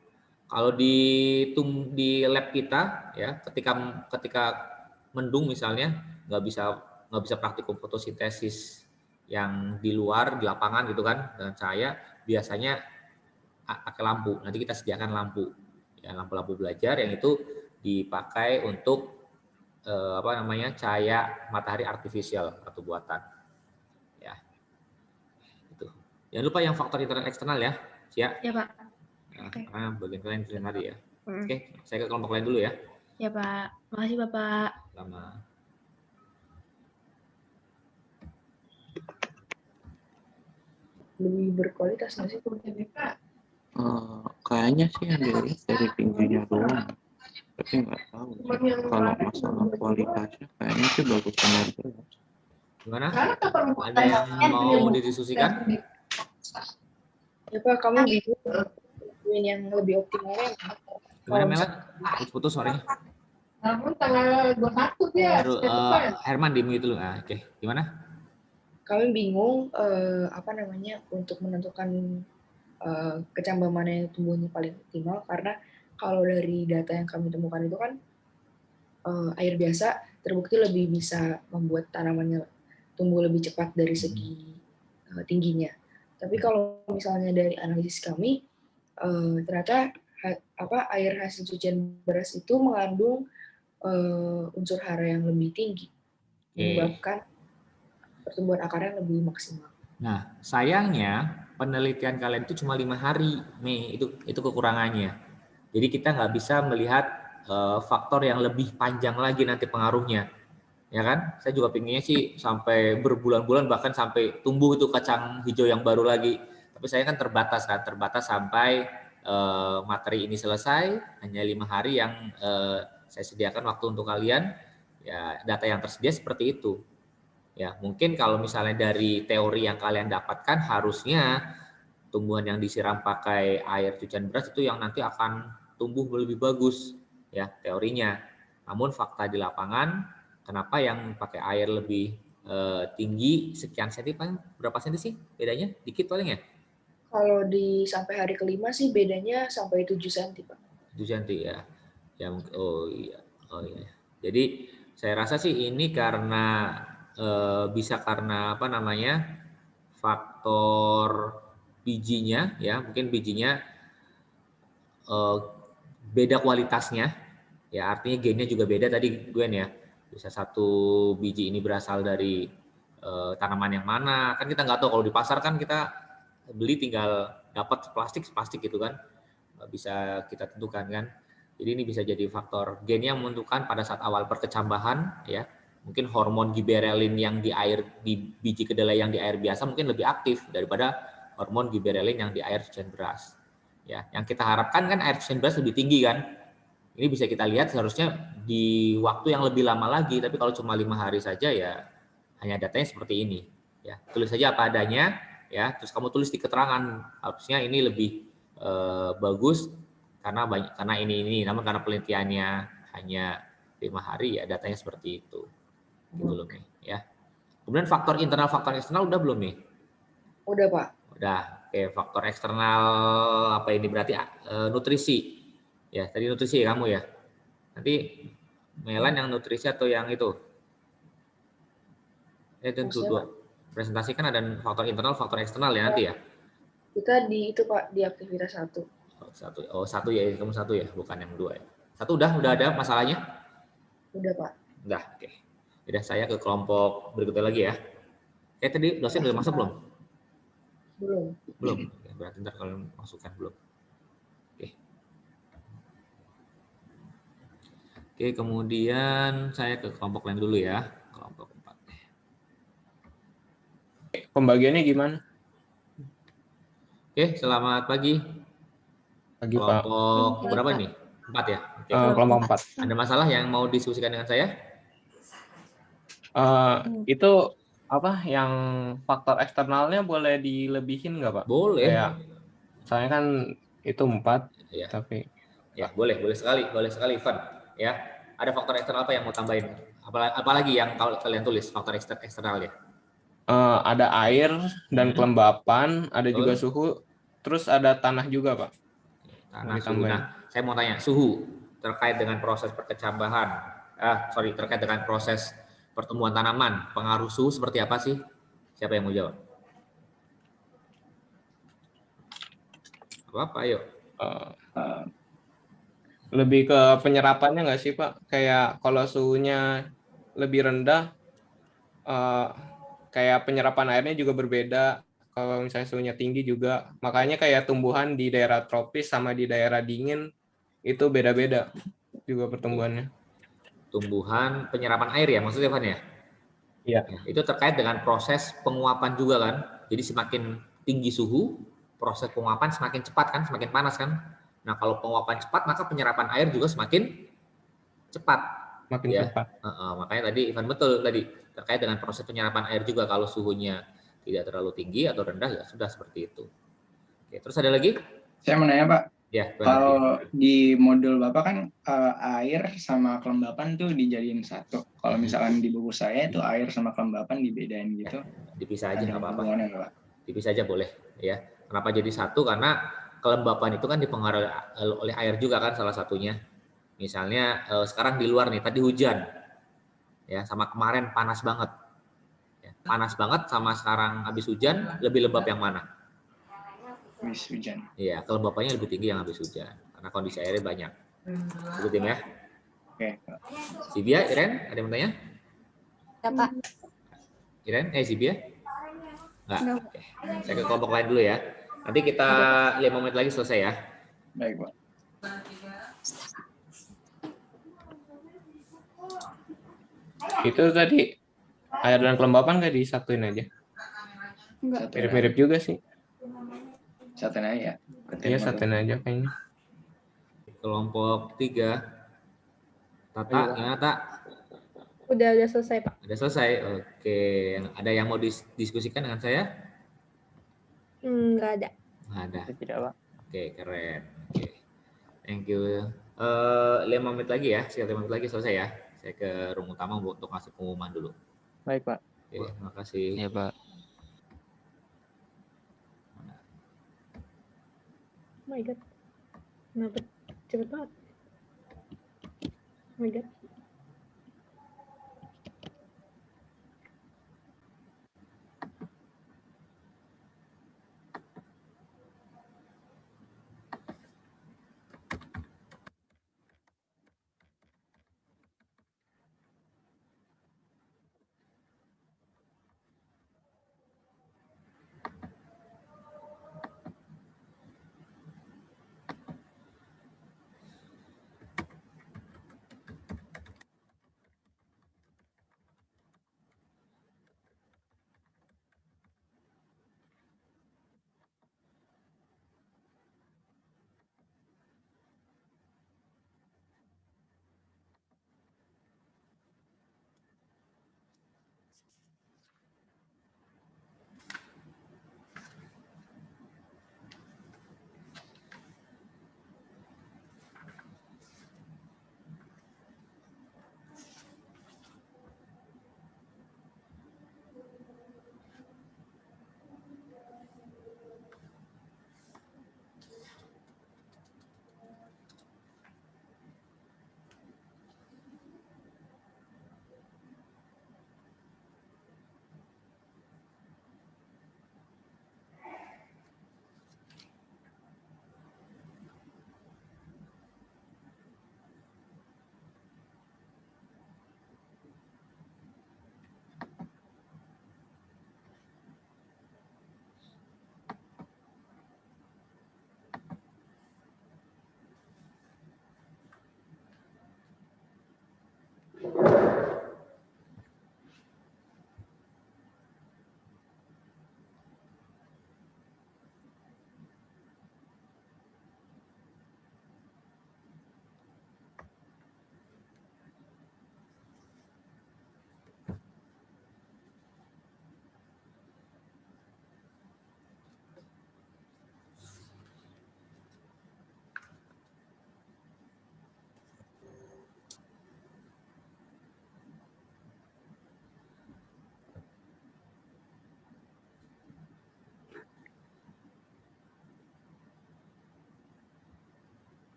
Kalau di lab kita ya, ketika mendung misalnya nggak bisa praktikum fotosintesis yang di luar di lapangan gitu kan dengan cahaya, biasanya pakai lampu. Nanti kita sediakan lampu ya, lampu-lampu belajar yang itu dipakai untuk cahaya matahari artifisial atau buatan ya. Itu jangan lupa yang faktor internal eksternal ya. Ya Pak. Nah, karena bagian kalian tadi ya. Oke, saya ke kelompok lain dulu ya. Ya Pak, makasih Bapak. Sama. Lebih berkualitas nggak sih? Kayaknya sih yang dilihat dari tingginya doang, tapi nggak tahu sih. Kalau masalah kualitasnya kayaknya sih bagus benar. Gimana? Ada yang mau didiskusikan? Ya Pak, kamu bingung yang lebih optimalnya. Gimana Mela? Putus suaranya. Namun tanggal 21 dia. Herman di mute dulu. Nah, oke. Gimana? Kami bingung untuk menentukan kecambah mana yang tumbuhnya paling optimal, karena kalau dari data yang kami temukan itu kan air biasa terbukti lebih bisa membuat tanamannya tumbuh lebih cepat dari segi tingginya. Tapi kalau misalnya dari analisis kami, ternyata air hasil cucian beras itu mengandung unsur hara yang lebih tinggi, menyebabkan pertumbuhan akarnya lebih maksimal. Nah, sayangnya penelitian kalian itu cuma 5 hari, Mei, itu kekurangannya. Jadi kita nggak bisa melihat faktor yang lebih panjang lagi nanti pengaruhnya, ya kan? Saya juga pinginnya sih sampai berbulan-bulan, bahkan sampai tumbuh itu kacang hijau yang baru lagi. Tapi saya kan terbatas sampai materi ini selesai, hanya 5 hari yang saya sediakan waktu untuk kalian. Ya, data yang tersedia seperti itu. Ya, mungkin kalau misalnya dari teori yang kalian dapatkan, harusnya tumbuhan yang disiram pakai air cucian beras itu yang nanti akan tumbuh lebih bagus, ya teorinya. Namun fakta di lapangan, kenapa yang pakai air lebih tinggi sekian senti, berapa senti sih bedanya? Dikit paling ya? Kalau sampai hari kelima sih bedanya sampai 7 cm, Pak. 7 cm ya. Oh iya. Jadi saya rasa sih ini karena bisa karena faktor bijinya, ya mungkin bijinya beda kualitasnya, ya artinya gennya juga beda tadi Gwen ya. Bisa satu biji ini berasal dari tanaman yang mana, kan kita nggak tahu. Kalau di pasar kan kita beli tinggal dapat plastik gitu kan, nggak bisa kita tentukan kan. Jadi ini bisa jadi faktor gennya menentukan pada saat awal perkecambahan, ya mungkin hormon giberelin yang di biji kedelai yang di air biasa mungkin lebih aktif daripada hormon giberelin yang di air cucian beras. Ya, yang kita harapkan kan air cucian beras lebih tinggi kan. Ini bisa kita lihat seharusnya di waktu yang lebih lama lagi, tapi kalau cuma 5 hari saja ya hanya datanya seperti ini. Ya, tulis saja apa adanya, ya. Terus kamu tulis di keterangan, harusnya ini lebih bagus karena ini, namun karena penelitiannya hanya 5 hari ya datanya seperti itu. Gitu loh, nih, ya. Kemudian faktor internal, faktor eksternal udah belum nih? Udah, Pak. Udah. Oke, faktor eksternal apa ini berarti nutrisi. Ya, tadi nutrisi ya kamu ya. Nanti Melan yang nutrisi atau yang itu? Tentu dua. Presentasi kan ada faktor internal, faktor eksternal ya nanti ya. Kita di itu Pak, di aktivitas 1. Satu ya, kamu 1 ya, bukan yang 2 ya. 1 udah ada masalahnya? Udah Pak. Udah, oke. Udah, saya ke kelompok berikutnya lagi ya. Tadi dosen udah masuk belum? Belum. Oke, berarti ntar kalian masukkan belum. Oke, kemudian saya ke kelompok lain dulu ya. Kelompok 4. Pembagiannya gimana? Oke, selamat pagi. Pagi, Pak. Kelompok berapa nih? 4 ya? Oke. Kelompok 4. Ada masalah yang mau diskusikan dengan saya? Itu apa yang faktor eksternalnya boleh dilebihin nggak Pak? Boleh. Soalnya kan itu 4, ya. Tapi ya boleh sekali Ivan. Ya, ada faktor eksternal apa yang mau tambahin? Apalagi yang kalau kalian tulis faktor eksternal ya? Ada air dan kelembapan, ada juga suhu, terus ada tanah juga Pak. Tanah, suhu. Nah, saya mau tanya suhu terkait dengan proses perkecambahan. Terkait dengan proses pertumbuhan tanaman, pengaruh suhu seperti apa sih? Siapa yang mau jawab? Apa? Ayo. Lebih ke penyerapannya nggak sih Pak? Kayak kalau suhunya lebih rendah, kayak penyerapan airnya juga berbeda. Kalau misalnya suhunya tinggi juga, makanya kayak tumbuhan di daerah tropis sama di daerah dingin itu beda-beda juga pertumbuhannya. Tumbuhan penyerapan air ya maksudnya Van ya? Iya. Itu terkait dengan proses penguapan juga kan. Jadi semakin tinggi suhu, proses penguapan semakin cepat kan, semakin panas kan. Nah, kalau penguapan cepat maka penyerapan air juga semakin cepat. Makin cepat. Makanya tadi Ivan betul tadi terkait dengan proses penyerapan air juga, kalau suhunya tidak terlalu tinggi atau rendah ya sudah seperti itu. Oke, terus ada lagi? Saya mau nanya Pak. Ya, kalau di modul Bapak kan air sama kelembapan tuh dijadiin satu. Kalau misalkan di buku saya itu air sama kelembapan dibedain gitu. Dipisah aja nggak apa-apa. Dipisah aja boleh ya. Kenapa jadi satu? Karena kelembapan itu kan dipengaruhi oleh air juga kan salah satunya. Misalnya sekarang di luar nih, tadi hujan, ya, sama kemarin panas banget. Ya, panas banget sama sekarang habis hujan, lebih lembab yang mana? Habis hujan. Iya, kelembapannya lebih tinggi yang habis hujan, karena kondisi airnya banyak. Ikutin ya. Oke. Sibia, Iren, ada yang bertanya? Ya, Pak. Iren, Sibia? Enggak. Oke. Saya ke kelompok lain dulu ya. Nanti kita 5 menit lagi selesai ya. Baik, Pak. Itu tadi air dan kelembapan nggak disatuin aja? Enggak. Mirip-mirip juga sih. Satuin aja ya. Iya, satuin aja kayaknya. Kelompok 3. Tata, gimana Tak? Udah selesai, Pak. Udah selesai. Oke. Ada yang mau diskusikan dengan saya? Enggak ada. Nggak ada. Tidak, Pak. Oke, keren. Oke. Thank you. 5 menit lagi ya. Sekitar 5 menit lagi selesai ya. Saya ke room utama untuk ngasih pengumuman dulu. Baik, Pak. Oke, terima kasih. Ya, Pak. Oh my God. Kenapa cepet banget? Oh my God.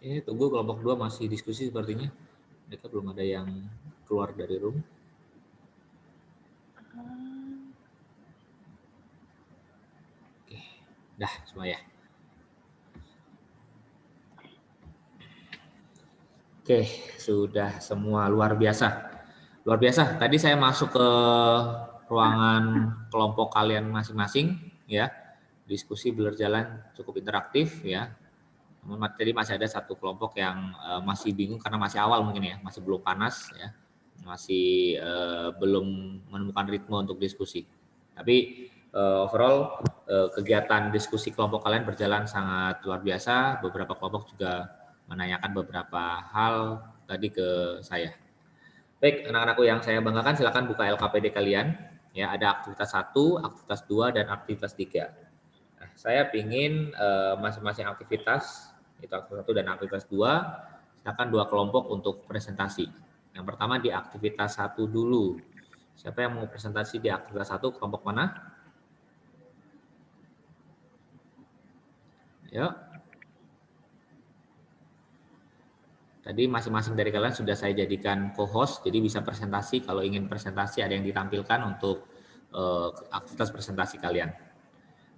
Oke, tunggu kelompok 2 masih diskusi sepertinya. Mereka belum ada yang keluar dari room. Oke, dah semua ya. Oke, sudah semua luar biasa. Luar biasa. Tadi saya masuk ke ruangan kelompok kalian masing-masing ya. Diskusi berjalan cukup interaktif ya. Tadi masih ada satu kelompok yang masih bingung karena masih awal mungkin ya, masih belum panas ya, masih belum menemukan ritme untuk diskusi. Tapi overall kegiatan diskusi kelompok kalian berjalan sangat luar biasa. Beberapa kelompok juga menanyakan beberapa hal tadi ke saya. Baik, anak-anakku yang saya banggakan, silakan buka LKPD kalian. Ya, ada aktivitas 1, aktivitas 2, dan aktivitas 3. Nah, saya ingin masing-masing aktivitas, itu aktivitas 1 dan aktivitas 2, silakan 2 kelompok untuk presentasi. Yang pertama di aktivitas 1 dulu. Siapa yang mau presentasi di aktivitas 1, kelompok mana? Yuk. Tadi masing-masing dari kalian sudah saya jadikan co-host, jadi bisa presentasi. Kalau ingin presentasi ada yang ditampilkan untuk aktivitas presentasi kalian.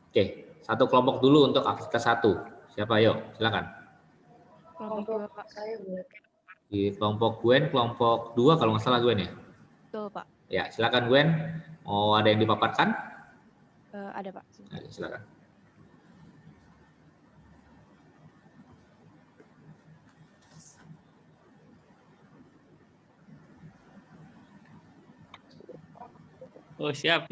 Oke, satu kelompok dulu untuk aktivitas 1. Siapa? Yuk, silakan. Kelompok 2, Pak. Saya buat. Di kelompok Gwen, kelompok 2 kalau nggak salah Gwen ya? Betul, Pak. Ya, silakan Gwen. Mau ada yang dipaparkan? Ada, Pak. Ayo, silakan. Oh, siap.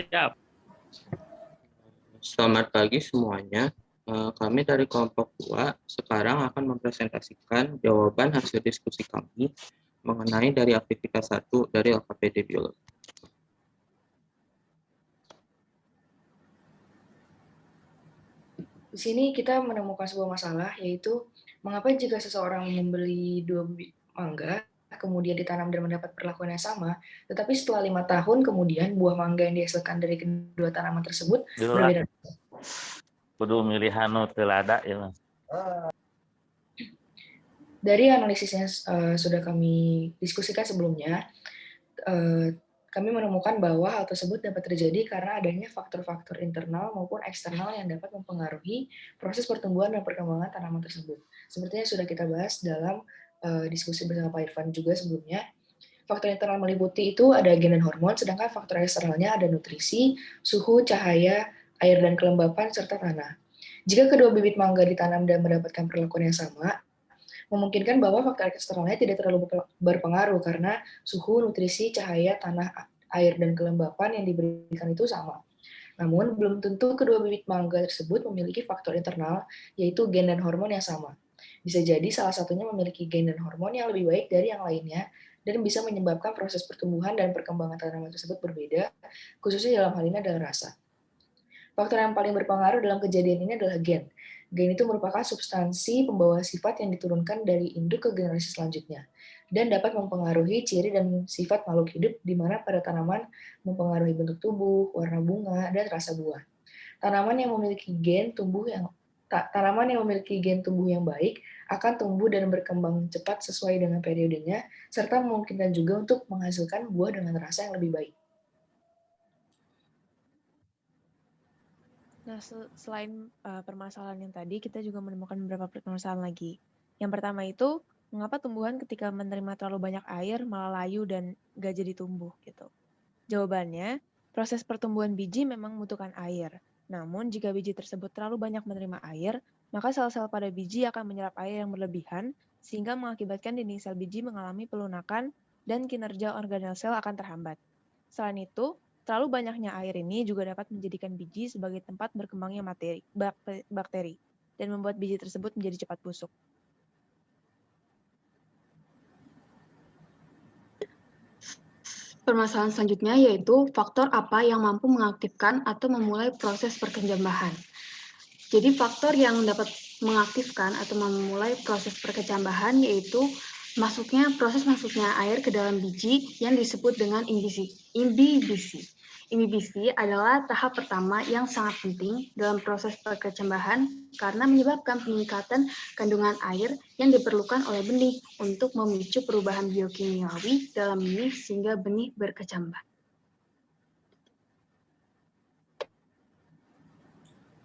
Selamat pagi semuanya. Kami dari kelompok 2 sekarang akan mempresentasikan jawaban hasil diskusi kami mengenai dari aktivitas 1 dari LKPD Biologi. Di sini kita menemukan sebuah masalah, yaitu mengapa jika seseorang membeli 2 bibit mangga, kemudian ditanam dan mendapat perlakuan yang sama, tetapi setelah 5 tahun kemudian buah mangga yang dihasilkan dari kedua tanaman tersebut berbeda. Kudu milih anu telada ya. Dari analisisnya sudah kami diskusikan sebelumnya, kami menemukan bahwa hal tersebut dapat terjadi karena adanya faktor-faktor internal maupun eksternal yang dapat mempengaruhi proses pertumbuhan dan perkembangan tanaman tersebut. Sepertinya sudah kita bahas dalam diskusi bersama Pak Irfan juga sebelumnya. Faktor internal meliputi itu ada gen dan hormon, sedangkan faktor eksternalnya ada nutrisi, suhu, cahaya, air dan kelembapan, serta tanah. Jika kedua bibit mangga ditanam dan mendapatkan perlakuan yang sama, memungkinkan bahwa faktor eksternalnya tidak terlalu berpengaruh karena suhu, nutrisi, cahaya, tanah, air, dan kelembapan yang diberikan itu sama. Namun, belum tentu kedua bibit mangga tersebut memiliki faktor internal, yaitu gen dan hormon yang sama. Bisa jadi salah satunya memiliki gen dan hormon yang lebih baik dari yang lainnya, dan bisa menyebabkan proses pertumbuhan dan perkembangan tanaman tersebut berbeda, khususnya dalam hal ini adalah rasa. Faktor yang paling berpengaruh dalam kejadian ini adalah gen. Gen itu merupakan substansi pembawa sifat yang diturunkan dari induk ke generasi selanjutnya, dan dapat mempengaruhi ciri dan sifat makhluk hidup, di mana pada tanaman mempengaruhi bentuk tubuh, warna bunga, dan rasa buah. Tanaman yang memiliki gen tubuh yang baik akan tumbuh dan berkembang cepat sesuai dengan periodenya, serta memungkinkan juga untuk menghasilkan buah dengan rasa yang lebih baik. Nah, selain permasalahan yang tadi, kita juga menemukan beberapa permasalahan lagi. Yang pertama itu, mengapa tumbuhan ketika menerima terlalu banyak air malah layu dan gak jadi tumbuh gitu? Jawabannya, proses pertumbuhan biji memang membutuhkan air. Namun, jika biji tersebut terlalu banyak menerima air, maka sel-sel pada biji akan menyerap air yang berlebihan, sehingga mengakibatkan dinding sel biji mengalami pelunakan dan kinerja organel sel akan terhambat. Selain itu, terlalu banyaknya air ini juga dapat menjadikan biji sebagai tempat berkembangnya bakteri dan membuat biji tersebut menjadi cepat busuk. Permasalahan selanjutnya yaitu faktor apa yang mampu mengaktifkan atau memulai proses perkecambahan. Jadi faktor yang dapat mengaktifkan atau memulai proses perkecambahan yaitu proses masuknya air ke dalam biji yang disebut dengan imbibisi. Imbibisi adalah tahap pertama yang sangat penting dalam proses perkecambahan karena menyebabkan peningkatan kandungan air yang diperlukan oleh benih untuk memicu perubahan biokimiawi dalam benih sehingga benih berkecambah.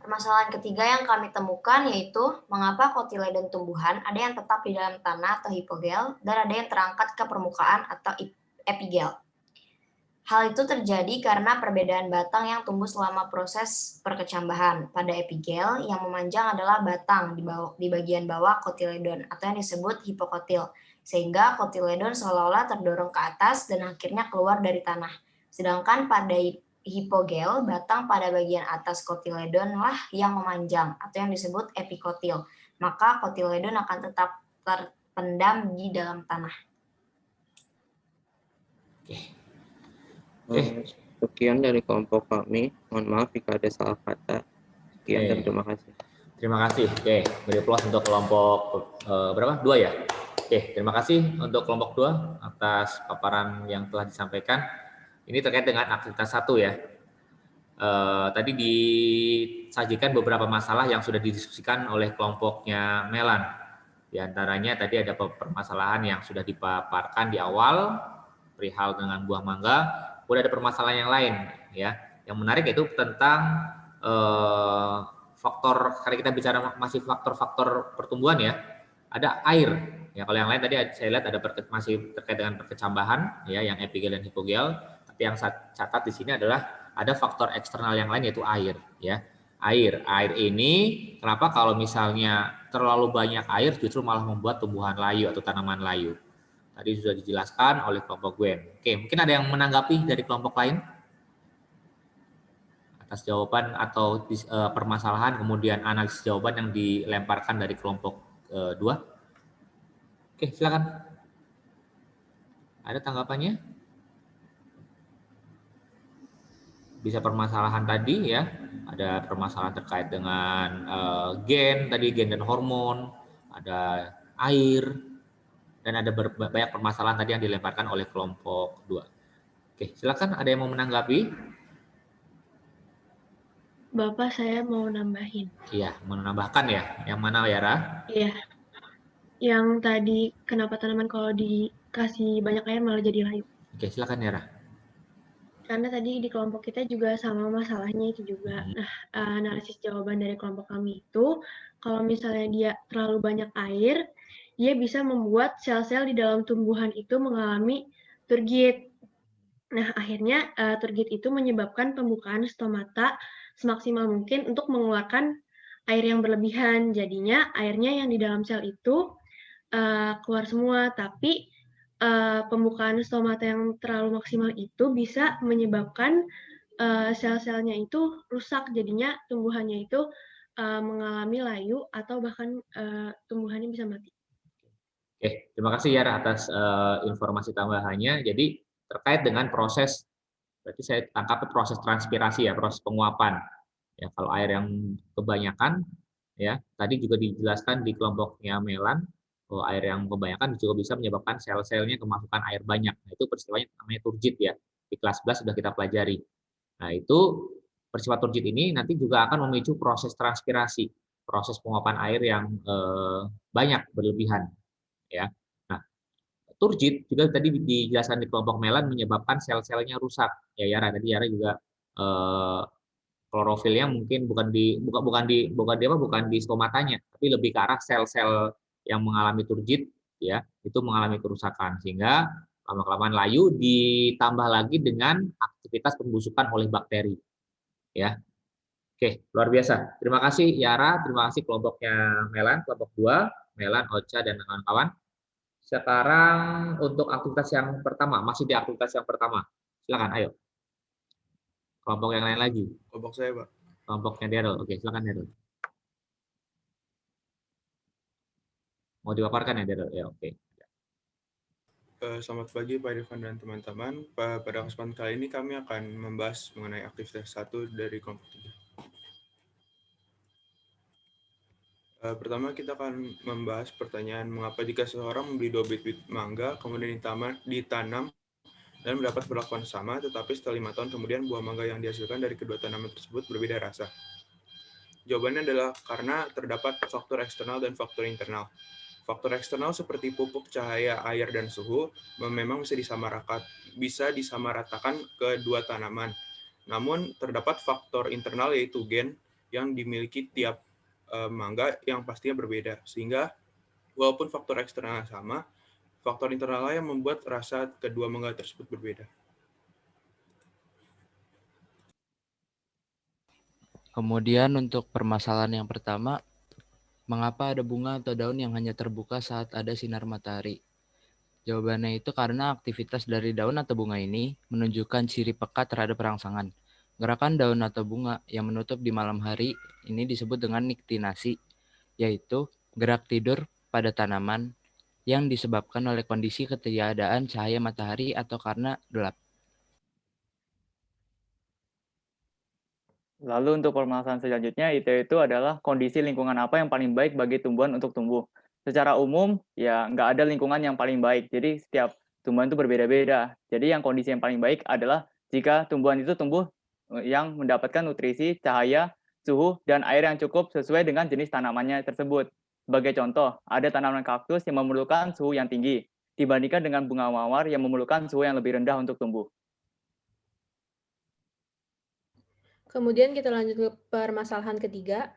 Permasalahan ketiga yang kami temukan yaitu mengapa kotiledon tumbuhan ada yang tetap di dalam tanah atau hipogel dan ada yang terangkat ke permukaan atau epigel. Hal itu terjadi karena perbedaan batang yang tumbuh selama proses perkecambahan. Pada epigel, yang memanjang adalah batang di bagian bawah kotiledon atau yang disebut hipokotil, sehingga kotiledon seolah-olah terdorong ke atas dan akhirnya keluar dari tanah. Sedangkan pada hipogel, batang pada bagian atas kotiledon lah yang memanjang atau yang disebut epikotil. Maka kotiledon akan tetap terpendam di dalam tanah. Sekian dari kelompok kami. Mohon maaf jika ada salah kata. Sekian dan terima kasih. Terima kasih. Oke, beri plus untuk kelompok berapa? 2 ya? Oke, terima kasih untuk kelompok 2 atas paparan yang telah disampaikan. Ini terkait dengan aktivitas 1 ya. tadi disajikan beberapa masalah yang sudah didiskusikan oleh kelompoknya Melan. Di antaranya tadi ada permasalahan yang sudah dipaparkan di awal, perihal dengan buah mangga. Kemudian ada permasalahan yang lain, ya. Yang menarik itu tentang faktor, karena kita bicara masih faktor-faktor pertumbuhan ya, ada air. Ya, kalau yang lain tadi saya lihat ada masih terkait dengan perkecambahan, ya, yang epigel dan hipogel. Tapi yang saya catat di sini adalah ada faktor eksternal yang lain yaitu air, ya. Air ini kenapa kalau misalnya terlalu banyak air justru malah membuat tumbuhan layu atau tanaman layu. Tadi sudah dijelaskan oleh kelompok Gwen. Oke, mungkin ada yang menanggapi dari kelompok lain atas jawaban atau permasalahan kemudian analisis jawaban yang dilemparkan dari kelompok 2. Oke, silakan. Ada tanggapannya? Bisa permasalahan tadi ya, ada permasalahan terkait dengan gen tadi, gen dan hormon, ada air, dan ada banyak permasalahan tadi yang dilemparkan oleh kelompok 2. Oke, silakan ada yang mau menanggapi? Bapak, saya mau nambahin. Iya, menambahkan ya. Yang mana, Yara? Iya. Yang tadi kenapa tanaman kalau dikasih banyak air malah jadi layu. Oke, silakan Yara. Karena tadi di kelompok kita juga sama masalahnya itu juga. Nah, analisis jawaban dari kelompok kami itu, kalau misalnya dia terlalu banyak air, dia bisa membuat sel-sel di dalam tumbuhan itu mengalami turgid. Nah, akhirnya turgid itu menyebabkan pembukaan stomata semaksimal mungkin untuk mengeluarkan air yang berlebihan. Jadinya airnya yang di dalam sel itu keluar semua, tapi pembukaan stomata yang terlalu maksimal itu bisa menyebabkan sel-selnya itu rusak, jadinya tumbuhannya itu mengalami layu atau bahkan tumbuhannya bisa mati. Oke, terima kasih Yara atas informasi tambahannya. Jadi terkait dengan proses, berarti saya tangkap proses transpirasi ya, proses penguapan. Ya, kalau air yang kebanyakan, ya tadi juga dijelaskan di kelompoknya Melan, bahwa air yang kebanyakan juga bisa menyebabkan sel-selnya kemasukan air banyak. Nah, itu peristiwanya namanya turgid ya. Di kelas 11 sudah kita pelajari. Nah, itu peristiwa turgid ini nanti juga akan memicu proses transpirasi, proses penguapan air yang banyak berlebihan. Ya. Nah, turgid juga tadi dijelaskan di kelompok Melan menyebabkan sel-selnya rusak. Ya, Yara tadi Yara juga klorofilnya mungkin bukan di stomatanya, tapi lebih ke arah sel-sel yang mengalami turgid ya, itu mengalami kerusakan sehingga lama-kelamaan layu ditambah lagi dengan aktivitas pembusukan oleh bakteri. Ya. Oke, luar biasa. Terima kasih Yara, terima kasih kelompoknya Melan, kelompok 2, Melan, Ocha dan kawan-kawan. Sekarang untuk aktivitas yang pertama, masih di aktivitas yang pertama. Silakan, ayo. Kelompok yang lain lagi. Kelompok saya, Pak. Kelompoknya Daryl. Oke, silakan Daryl. Mau dipaparkan ya Daryl? Ya, oke. Selamat pagi Pak Irfan dan teman-teman. Pada kesempatan kali ini kami akan membahas mengenai aktivitas 1 dari kelompok 3. Pertama kita akan membahas pertanyaan mengapa jika seseorang membeli 2 bibit mangga kemudian ditanam dan mendapat perlakuan sama, tetapi setelah 5 tahun kemudian buah mangga yang dihasilkan dari kedua tanaman tersebut berbeda rasa. Jawabannya adalah karena terdapat faktor eksternal dan faktor internal. Faktor eksternal seperti pupuk, cahaya, air, dan suhu memang bisa disamaratakan kedua tanaman. Namun terdapat faktor internal yaitu gen yang dimiliki tiap mangga yang pastinya berbeda. Sehingga walaupun faktor eksternal sama, faktor internal yang membuat rasa kedua mangga tersebut berbeda. Kemudian untuk permasalahan yang pertama, mengapa ada bunga atau daun yang hanya terbuka saat ada sinar matahari? Jawabannya itu karena aktivitas dari daun atau bunga ini menunjukkan ciri peka terhadap rangsangan. Gerakan daun atau bunga yang menutup di malam hari ini disebut dengan niktinasi, yaitu gerak tidur pada tanaman yang disebabkan oleh kondisi ketiadaan cahaya matahari atau karena gelap. Lalu untuk permasalahan selanjutnya itu adalah kondisi lingkungan apa yang paling baik bagi tumbuhan untuk tumbuh. Secara umum ya nggak ada lingkungan yang paling baik, jadi setiap tumbuhan itu berbeda-beda. Jadi yang kondisi yang paling baik adalah jika tumbuhan itu tumbuh yang mendapatkan nutrisi, cahaya, suhu, dan air yang cukup sesuai dengan jenis tanamannya tersebut. Sebagai contoh, ada tanaman kaktus yang memerlukan suhu yang tinggi dibandingkan dengan bunga mawar yang memerlukan suhu yang lebih rendah untuk tumbuh. Kemudian kita lanjut ke permasalahan ketiga.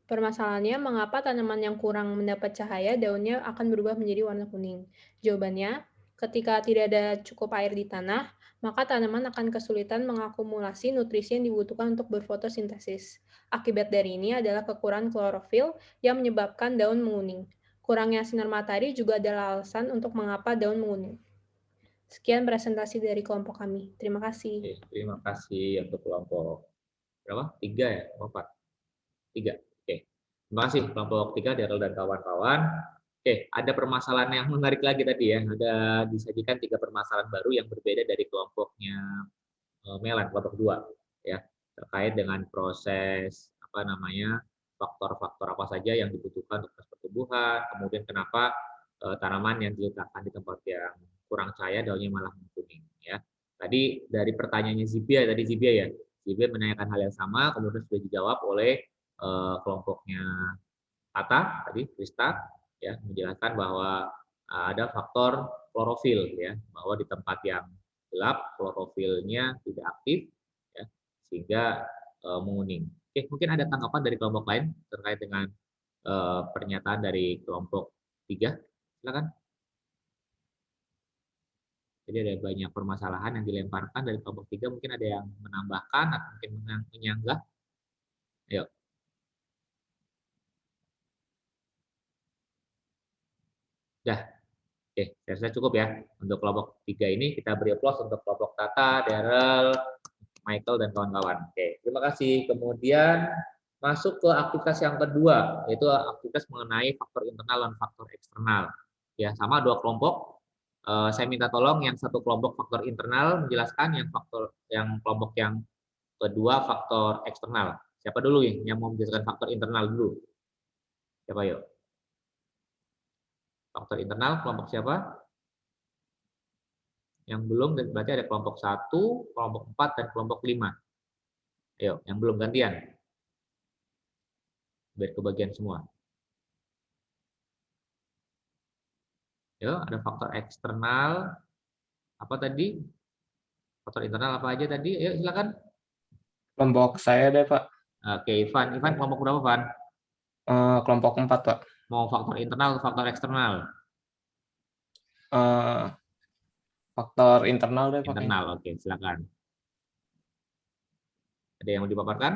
Permasalahannya, mengapa tanaman yang kurang mendapat cahaya daunnya akan berubah menjadi warna kuning? Jawabannya, ketika tidak ada cukup air di tanah, maka tanaman akan kesulitan mengakumulasi nutrisi yang dibutuhkan untuk berfotosintesis. Akibat dari ini adalah kekurangan klorofil yang menyebabkan daun menguning. Kurangnya sinar matahari juga adalah alasan untuk mengapa daun menguning. Sekian presentasi dari kelompok kami. Terima kasih. Oke, terima kasih untuk kelompok berapa? 3 ya? 4? 3. Oke. Terima kasih kelompok 3, Daryl dan kawan-kawan. Oke, ada permasalahan yang menarik lagi tadi ya. Ada disajikan 3 permasalahan baru yang berbeda dari kelompoknya Melan, kelompok 2 ya. Terkait dengan proses faktor-faktor apa saja yang dibutuhkan untuk proses pertumbuhan, kemudian kenapa tanaman yang diletakkan di tempat yang kurang cahaya daunnya malah kuning ya. Tadi dari pertanyaannya Zibia ya. Zibia menanyakan hal yang sama, kemudian sudah dijawab oleh kelompoknya Tata tadi, Krista ya, menjelaskan bahwa ada faktor klorofil ya, bahwa di tempat yang gelap klorofilnya tidak aktif ya, sehingga menguning. Oke, mungkin ada tanggapan dari kelompok lain terkait dengan pernyataan dari kelompok 3. Silakan. Jadi ada banyak permasalahan yang dilemparkan dari kelompok 3, mungkin ada yang menambahkan atau mungkin menyanggah. Ayo. Dah. Oke, saya rasa cukup ya. Untuk kelompok 3 ini kita beri aplaus untuk kelompok Tata, Daryl, Michael, dan kawan-kawan. Oke, terima kasih. Kemudian masuk ke aktivitas yang kedua, yaitu aktivitas mengenai faktor internal dan faktor eksternal. Ya, sama 2 kelompok. Saya minta tolong yang satu kelompok faktor internal menjelaskan, yang kelompok yang kedua faktor eksternal. Siapa dulu yang mau menjelaskan faktor internal dulu? Siapa yuk? Faktor internal kelompok siapa? Yang belum berarti ada kelompok 1, kelompok 4, dan kelompok 5. Ayo, yang belum gantian. Biar kebagian semua. Yo, ada faktor eksternal. Apa tadi? Faktor internal apa aja tadi? Ayo silakan. Kelompok saya deh, Pak. Oke, Ivan. Ivan kelompok berapa, Ivan? Kelompok 4, Pak. Mau faktor internal atau faktor eksternal? Faktor internal deh, Pak. Internal, oke, silakan. Ada yang mau dipaparkan?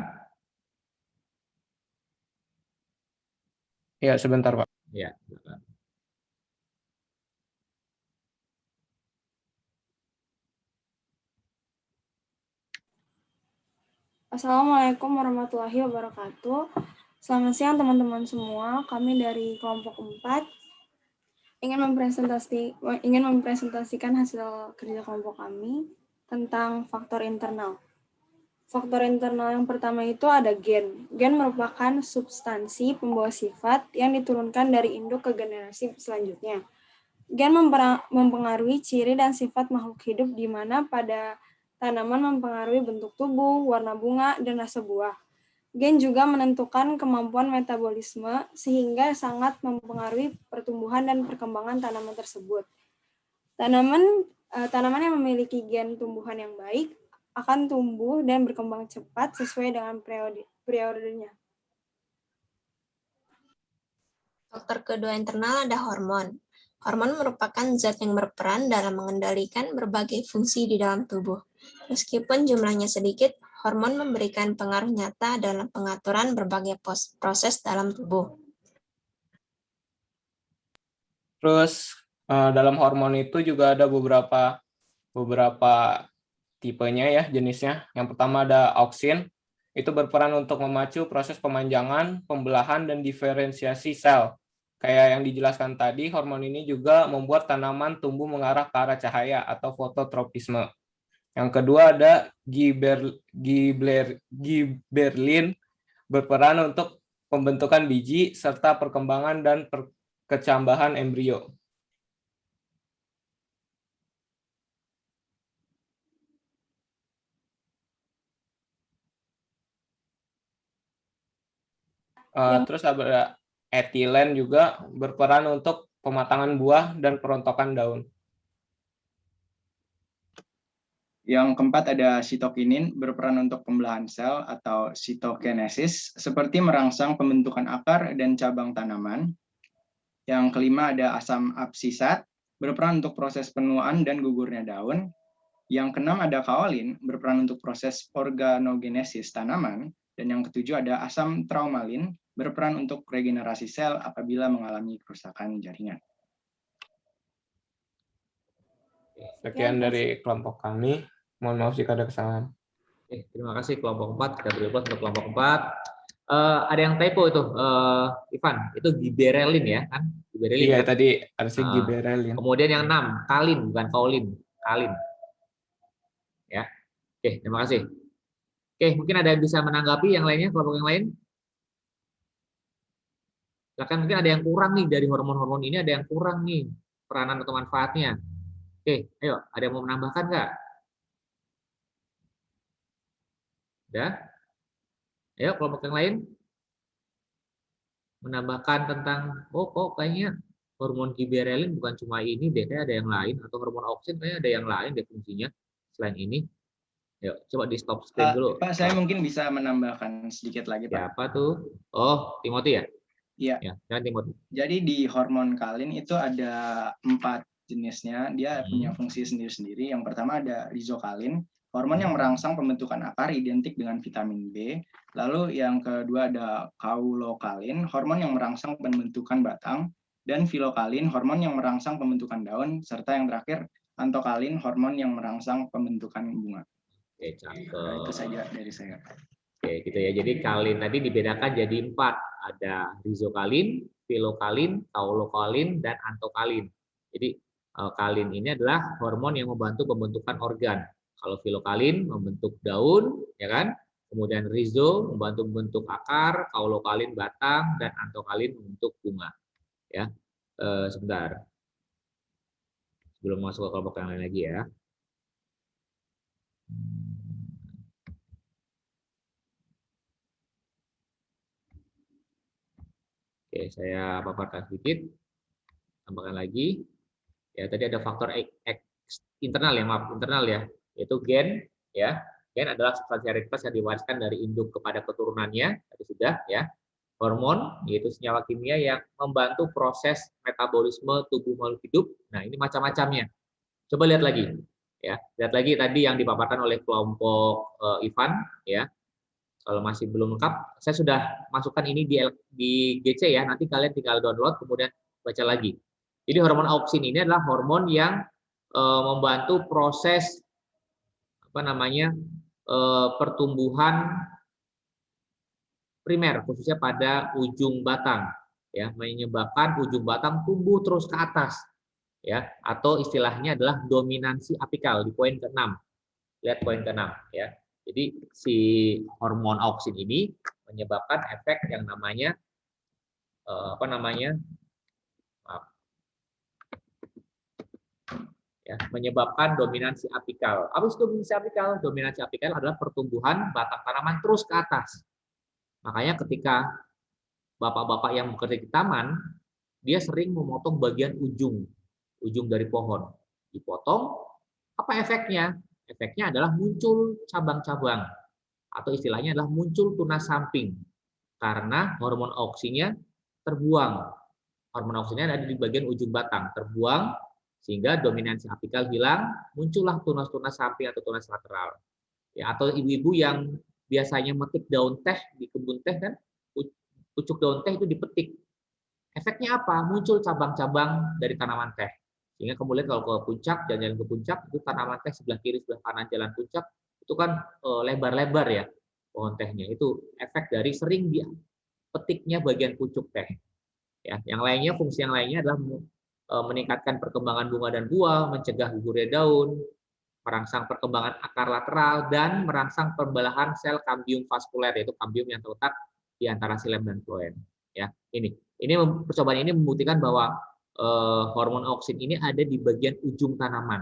Ya, sebentar, Pak. Ya, silakan. Assalamualaikum warahmatullahi wabarakatuh. Selamat siang teman-teman semua. Kami dari kelompok 4 ingin mempresentasikan hasil kerja kelompok kami tentang faktor internal. Faktor internal yang pertama itu ada gen. Gen merupakan substansi pembawa sifat yang diturunkan dari induk ke generasi selanjutnya. Gen mempengaruhi ciri dan sifat makhluk hidup di mana pada tanaman mempengaruhi bentuk tubuh, warna bunga, dan rasa buah. Gen juga menentukan kemampuan metabolisme sehingga sangat mempengaruhi pertumbuhan dan perkembangan tanaman tersebut. Tanaman yang memiliki gen tumbuhan yang baik akan tumbuh dan berkembang cepat sesuai dengan periodenya. Faktor kedua internal ada hormon. Hormon merupakan zat yang berperan dalam mengendalikan berbagai fungsi di dalam tubuh. Meskipun jumlahnya sedikit, hormon memberikan pengaruh nyata dalam pengaturan berbagai proses dalam tubuh. Terus dalam hormon itu juga ada beberapa tipenya ya, jenisnya. Yang pertama ada auksin, itu berperan untuk memacu proses pemanjangan, pembelahan, dan diferensiasi sel. Kayak yang dijelaskan tadi, hormon ini juga membuat tanaman tumbuh mengarah ke arah cahaya atau fototropisme. Yang kedua ada giberlin, berperan untuk pembentukan biji serta perkembangan dan kecambahan embrio. Terus ada etilen juga berperan untuk pematangan buah dan perontokan daun. Yang keempat ada sitokinin berperan untuk pembelahan sel atau sitokinesis seperti merangsang pembentukan akar dan cabang tanaman. Yang kelima ada asam absisat berperan untuk proses penuaan dan gugurnya daun. Yang keenam ada kaolin berperan untuk proses organogenesis tanaman. Dan yang ketujuh ada asam traumalin berperan untuk regenerasi sel apabila mengalami kerusakan jaringan. Sekian dari kelompok kami. Mohon maaf jika ada kesalahan. Terima kasih kelompok 4. Kita beri untuk kelompok 4. Ada yang typo itu, Ivan. Itu giberelin ya kan? Giberelin. Iya, kan? tadi harusnya giberelin. Kemudian yang 6, kalin bukan kaolin. Kalin. Ya. Oke, terima kasih. Oke, mungkin ada yang bisa menanggapi yang lainnya, kelompok yang lain? Bahkan mungkin ada yang kurang nih dari hormon-hormon ini, ada yang kurang nih peranan atau manfaatnya. Oke, ayo, ada yang mau menambahkan nggak? Udah? Ayo, kelompok yang lain menambahkan tentang, kok kayaknya hormon giberelin bukan cuma ini deh, kayak ada yang lain, atau hormon auksin kayaknya ada yang lain deh fungsinya selain ini. Yuk, coba di stop screen dulu. Pak, saya mungkin bisa menambahkan sedikit lagi, Pak. Siapa tuh? Oh, Timothy ya? Iya. Ya, Timothy. Jadi di hormon kalin itu ada 4 jenisnya. Dia punya fungsi sendiri-sendiri. Yang pertama ada rizokalin, hormon yang merangsang pembentukan akar identik dengan vitamin B. Lalu yang kedua ada kaulokalin, hormon yang merangsang pembentukan batang. Dan filokalin, hormon yang merangsang pembentukan daun. Serta yang terakhir, antokalin, hormon yang merangsang pembentukan bunga. Oke, cakep. Itu saja dari saya. Oke, gitu ya. Jadi kalin tadi dibedakan jadi 4. Ada rizokalin, filokalin, kaulokalin, dan antokalin. Jadi kalin ini adalah hormon yang membantu pembentukan organ. Kalau filokalin membentuk daun, ya kan? Kemudian rizo membantu membentuk akar, kaulokalin batang, dan antokalin membentuk bunga. Ya, sebentar. Sebelum masuk ke kelompok yang lain lagi ya. Oke, saya paparkan sedikit. Tambahkan lagi. Ya, tadi ada faktor internal ya, maaf, internal ya, yaitu gen ya. Gen adalah substansi hereditaritas yang diwariskan dari induk kepada keturunannya, tadi sudah ya. Hormon yaitu senyawa kimia yang membantu proses metabolisme tubuh makhluk hidup. Nah, ini macam-macamnya. Coba lihat lagi ya. Lihat lagi tadi yang dipaparkan oleh kelompok Ivan ya. Kalau masih belum lengkap, saya sudah masukkan ini di GC ya. Nanti kalian tinggal download kemudian baca lagi. Jadi hormon auksin ini adalah hormon yang membantu proses pertumbuhan primer, khususnya pada ujung batang, ya, menyebabkan ujung batang tumbuh terus ke atas, ya, atau istilahnya adalah dominansi apikal di poin ke-6. Lihat poin ke-6, ya. Jadi si hormon auksin ini menyebabkan efek yang namanya menyebabkan dominansi apikal. Apa itu dominansi apikal? Dominansi apikal adalah pertumbuhan batang tanaman terus ke atas. Makanya ketika bapak-bapak yang bekerja di taman, dia sering memotong bagian ujung dari pohon. Dipotong, apa efeknya? Efeknya adalah muncul cabang-cabang, atau istilahnya adalah muncul tunas samping, karena hormon auksinnya terbuang. Hormon auksinnya ada di bagian ujung batang, terbuang, sehingga dominansi apikal hilang, muncullah tunas-tunas samping atau tunas lateral. Ya, atau ibu-ibu yang biasanya metik daun teh di kebun teh kan, pucuk daun teh itu dipetik. Efeknya apa? Muncul cabang-cabang dari tanaman teh. Sehingga kemudian kalau ke puncak, jalan-jalan ke puncak, itu tanaman teh sebelah kiri, sebelah kanan jalan puncak, itu kan lebar-lebar ya pohon tehnya. Itu efek dari sering dipetiknya bagian pucuk teh. Ya, yang lainnya, fungsi yang lainnya adalah meningkatkan perkembangan bunga dan buah, mencegah gugurnya daun, merangsang perkembangan akar lateral, dan merangsang pembelahan sel kambium vaskuler, yaitu kambium yang terletak di antara xilem dan floem. Ya, ini percobaan ini membuktikan bahwa hormon auksin ini ada di bagian ujung tanaman.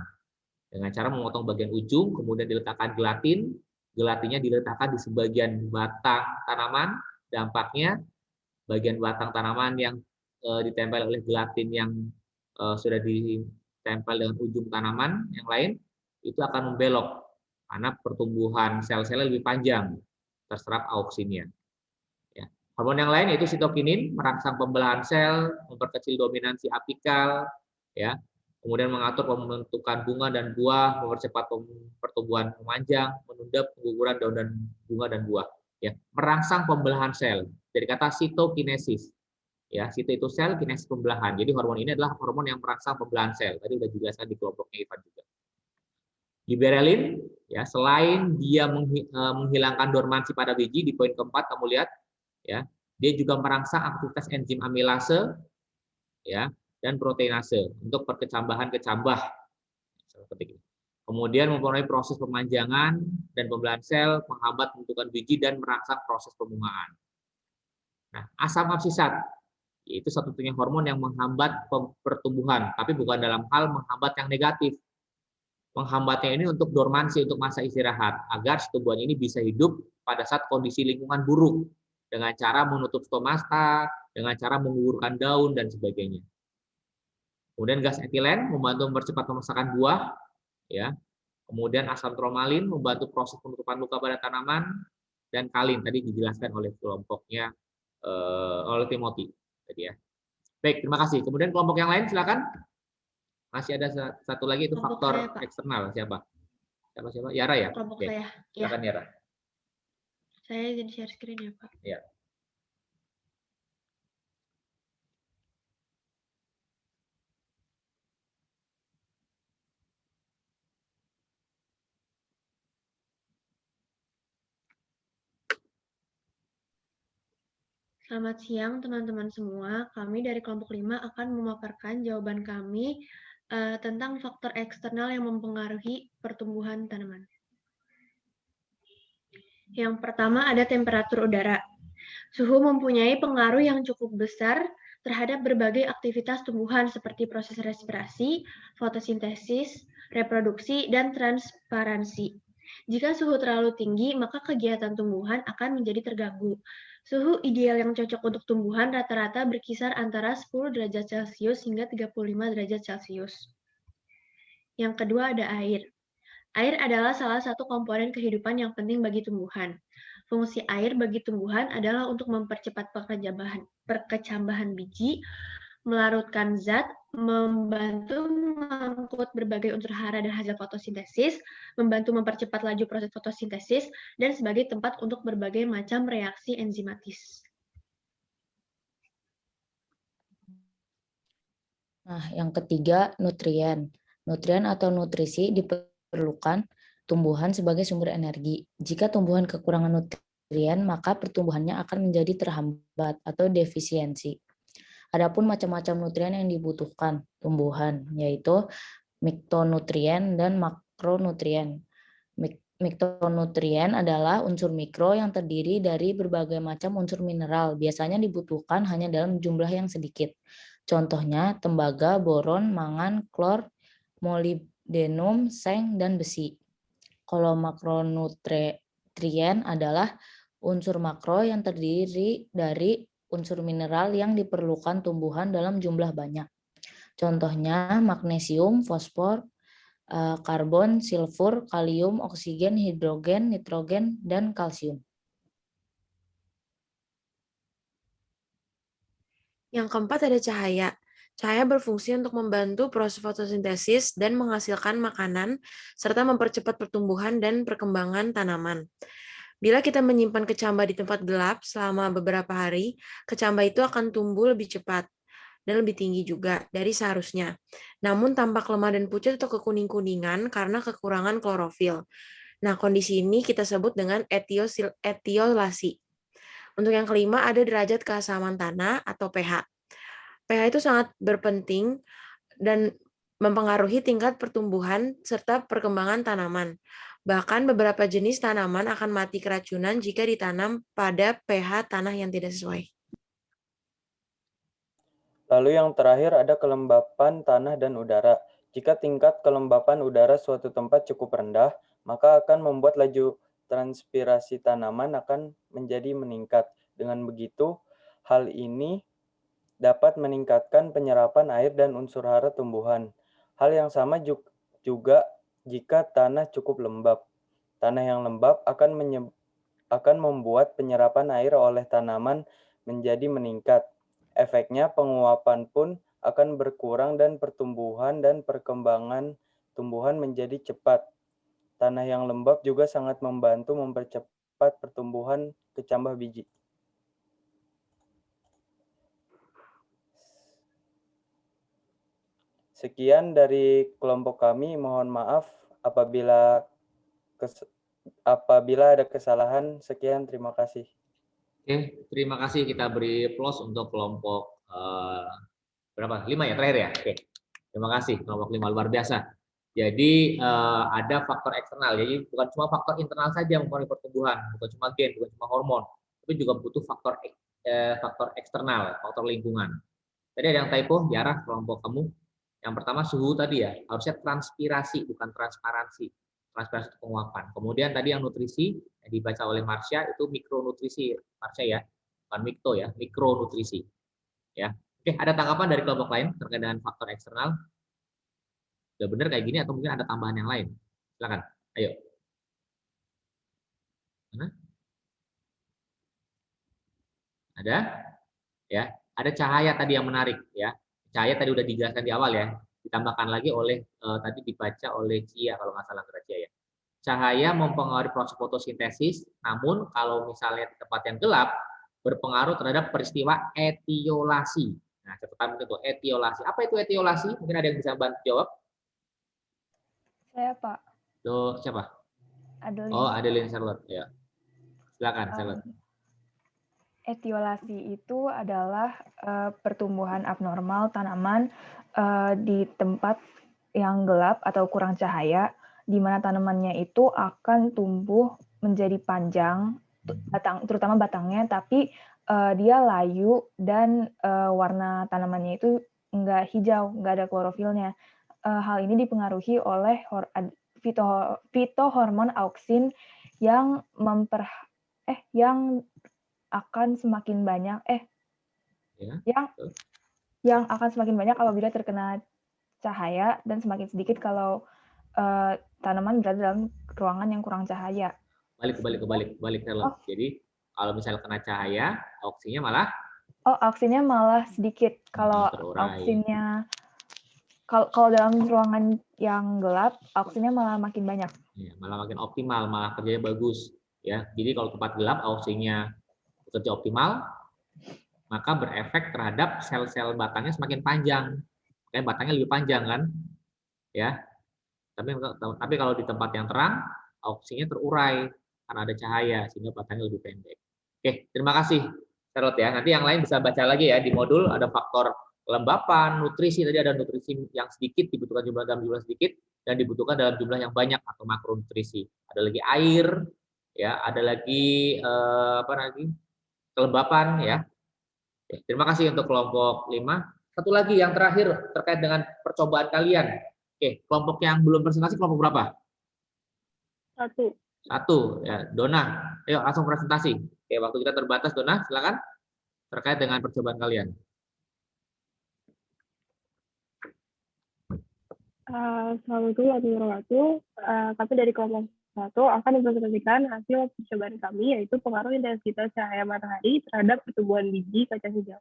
Dengan cara memotong bagian ujung, kemudian diletakkan gelatin, gelatinnya diletakkan di sebagian batang tanaman, dampaknya bagian batang tanaman yang ditempel oleh gelatin yang sudah ditempel dengan ujung tanaman yang lain, itu akan membelok karena pertumbuhan sel-selnya lebih panjang, terserap auksinnya. Ya. Hormon yang lain yaitu sitokinin, merangsang pembelahan sel, memperkecil dominansi apikal, ya, kemudian mengatur pembentukan bunga dan buah, mempercepat pertumbuhan memanjang, menunda pengguguran daun dan bunga dan buah. Ya, merangsang pembelahan sel. Dari kata sitokinesis. Ya, sito itu sel, kinesis pembelahan. Jadi hormon ini adalah hormon yang merangsang pembelahan sel. Tadi sudah dijelaskan di kelompoknya Ivan juga. Giberellin, ya, selain dia menghilangkan dormansi pada biji, di poin keempat kamu lihat, ya, dia juga merangsang aktivitas enzim amilase, ya, dan proteinase untuk perkecambahan-kecambah. Kemudian mempengaruhi proses pemanjangan dan pembelahan sel, menghambat pembentukan biji dan merangsang proses pembungaan. Nah, asam absisat yaitu satu-satunya hormon yang menghambat pertumbuhan, tapi bukan dalam hal menghambat yang negatif. Menghambatnya ini untuk dormansi, untuk masa istirahat, agar tumbuhan ini bisa hidup pada saat kondisi lingkungan buruk, dengan cara menutup stomata, dengan cara menggugurkan daun, dan sebagainya. Kemudian gas etilen membantu mempercepat pemasakan buah, ya. Kemudian asam tromalin membantu proses penutupan luka pada tanaman, dan kalin tadi dijelaskan oleh kelompoknya oleh Timothy tadi, ya. Baik, terima kasih. Kemudian kelompok yang lain silakan. Masih ada satu lagi, itu Kelompok faktor saya, eksternal. Siapa? Yara ya? Kelompok Oke. saya. Silakan, Ya. Yara. Saya jadi share screen ya, Pak. Ya. Selamat siang teman-teman semua. Kami dari kelompok 5 akan memaparkan jawaban kami tentang faktor eksternal yang mempengaruhi pertumbuhan tanaman. Yang pertama ada temperatur udara. Suhu mempunyai pengaruh yang cukup besar terhadap berbagai aktivitas tumbuhan seperti proses respirasi, fotosintesis, reproduksi, dan transparansi. Jika suhu terlalu tinggi, maka kegiatan tumbuhan akan menjadi terganggu. Suhu ideal yang cocok untuk tumbuhan rata-rata berkisar antara 10 derajat Celcius hingga 35 derajat Celcius. Yang kedua ada air. Air adalah salah satu komponen kehidupan yang penting bagi tumbuhan. Fungsi air bagi tumbuhan adalah untuk mempercepat perkecambahan biji, melarutkan zat, membantu mengangkut berbagai unsur hara dan hasil fotosintesis, membantu mempercepat laju proses fotosintesis, dan sebagai tempat untuk berbagai macam reaksi enzimatis. Nah, yang ketiga, nutrien. Nutrien atau nutrisi diperlukan tumbuhan sebagai sumber energi. Jika tumbuhan kekurangan nutrien, maka pertumbuhannya akan menjadi terhambat atau defisiensi. Adapun macam-macam nutrien yang dibutuhkan tumbuhan, yaitu mikronutrien dan makronutrien. Mikronutrien adalah unsur mikro yang terdiri dari berbagai macam unsur mineral, biasanya dibutuhkan hanya dalam jumlah yang sedikit. Contohnya tembaga, boron, mangan, klor, molibdenum, seng, dan besi. Kalau makronutrien adalah unsur makro yang terdiri dari unsur mineral yang diperlukan tumbuhan dalam jumlah banyak. Contohnya magnesium, fosfor, karbon, silfur, kalium, oksigen, hidrogen, nitrogen, dan kalsium. Yang keempat ada cahaya. Cahaya berfungsi untuk membantu proses fotosintesis dan menghasilkan makanan, serta mempercepat pertumbuhan dan perkembangan tanaman. Bila kita menyimpan kecambah di tempat gelap selama beberapa hari, kecambah itu akan tumbuh lebih cepat dan lebih tinggi juga dari seharusnya. Namun tampak lemah dan pucat atau kekuning-kuningan karena kekurangan klorofil. Nah, kondisi ini kita sebut dengan etiolasi. Untuk yang kelima ada derajat keasaman tanah atau pH. pH itu sangat berpenting dan mempengaruhi tingkat pertumbuhan serta perkembangan tanaman. Bahkan beberapa jenis tanaman akan mati keracunan jika ditanam pada pH tanah yang tidak sesuai. Lalu yang terakhir ada kelembapan tanah dan udara. Jika tingkat kelembapan udara suatu tempat cukup rendah, maka akan membuat laju transpirasi tanaman akan menjadi meningkat. Dengan begitu, Hal ini dapat meningkatkan penyerapan air dan unsur hara tumbuhan. Hal yang sama juga jika tanah cukup lembab. Tanah yang lembab akan membuat penyerapan air oleh tanaman menjadi meningkat. Efeknya penguapan pun akan berkurang dan pertumbuhan dan perkembangan tumbuhan menjadi cepat. Tanah yang lembab juga sangat membantu mempercepat pertumbuhan kecambah biji. Sekian dari kelompok kami. Mohon maaf apabila ada kesalahan. Sekian, terima kasih. Oke, terima kasih. Kita beri plus untuk kelompok berapa? 5 ya terakhir ya. Oke, terima kasih kelompok 5, luar biasa. Jadi ada faktor eksternal. Jadi bukan cuma faktor internal saja mempengaruhi pertumbuhan, bukan cuma gen, bukan cuma hormon, tapi juga butuh faktor eksternal, faktor lingkungan. Tadi ada yang typo di arah kelompok kamu. Yang pertama suhu tadi ya, harusnya transpirasi bukan transparansi. Transparansi itu penguapan. Kemudian tadi yang nutrisi yang dibaca oleh Marsha itu mikronutrisi, Marsha ya, bukan mikro ya, mikronutrisi. Ya. Oke, ada tanggapan dari kelompok lain terkait dengan faktor eksternal? Sudah benar kayak gini atau mungkin ada tambahan yang lain? Silakan. Ayo. Mana? Ada? Ya, ada cahaya tadi yang menarik ya. Cahaya tadi udah dijelaskan di awal ya, ditambahkan lagi oleh tadi dibaca oleh Cia kalau nggak salah Cia ya. Cahaya mempengaruhi proses fotosintesis, namun kalau misalnya di tempat yang gelap berpengaruh terhadap peristiwa etiolasi. Nah, catatan itu etiolasi. Apa itu etiolasi? Mungkin ada yang bisa bantu jawab? Saya, Pak. Tuh, siapa? Adeline. Oh, Adeline Charlotte ya. Silakan, Charlotte. Etiolasi itu adalah pertumbuhan abnormal tanaman di tempat yang gelap atau kurang cahaya, di mana tanamannya itu akan tumbuh menjadi panjang, terutama batangnya, tapi dia layu dan warna tanamannya itu enggak hijau, enggak ada klorofilnya. Hal ini dipengaruhi oleh fitohormon auksin yang akan semakin banyak yang akan semakin banyak apabila terkena cahaya dan semakin sedikit kalau tanaman berada dalam ruangan yang kurang cahaya. Balik Charlotte. Jadi kalau misalnya kena cahaya, auksinya malah sedikit. Kalau auksinya kalau dalam ruangan yang gelap, auksinya malah makin banyak. Ya, malah makin optimal, malah kerjanya bagus ya. Jadi kalau tempat gelap auksinya bekerja optimal, maka berefek terhadap sel-sel batangnya semakin panjang. Kayak batangnya lebih panjang kan? Ya. Tapi kalau di tempat yang terang, auksinya terurai karena ada cahaya sehingga batangnya lebih pendek. Oke, terima kasih Charlotte ya. Nanti yang lain bisa baca lagi ya di modul ada faktor kelembapan, nutrisi tadi ada nutrisi yang sedikit dibutuhkan dalam jumlah sedikit dan dibutuhkan dalam jumlah yang banyak atau makronutrisi. Ada lagi air ya, ada lagi kelembapan ya. Terima kasih untuk kelompok 5. Satu lagi yang terakhir terkait dengan percobaan kalian. Oke, kelompok yang belum presentasi kelompok berapa? 1 ya, Dona. Ayo langsung presentasi. Oke, waktu kita terbatas Dona, silakan terkait dengan percobaan kalian. Assalamualaikum warahmatullahi wabarakatuh. Kami dari kelompok 1 akan mempresentasikan hasil percobaan kami, yaitu pengaruh intensitas cahaya matahari terhadap pertumbuhan biji kacang hijau.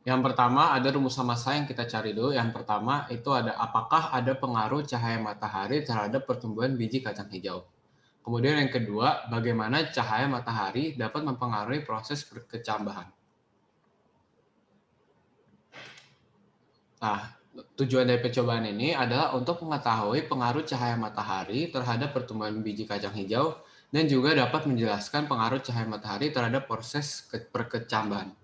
Yang pertama ada rumus massa yang kita cari dulu. Yang pertama itu ada apakah ada pengaruh cahaya matahari terhadap pertumbuhan biji kacang hijau. Kemudian yang kedua, bagaimana cahaya matahari dapat mempengaruhi proses perkecambahan. Nah, tujuan dari percobaan ini adalah untuk mengetahui pengaruh cahaya matahari terhadap pertumbuhan biji kacang hijau dan juga dapat menjelaskan pengaruh cahaya matahari terhadap proses perkecambahan.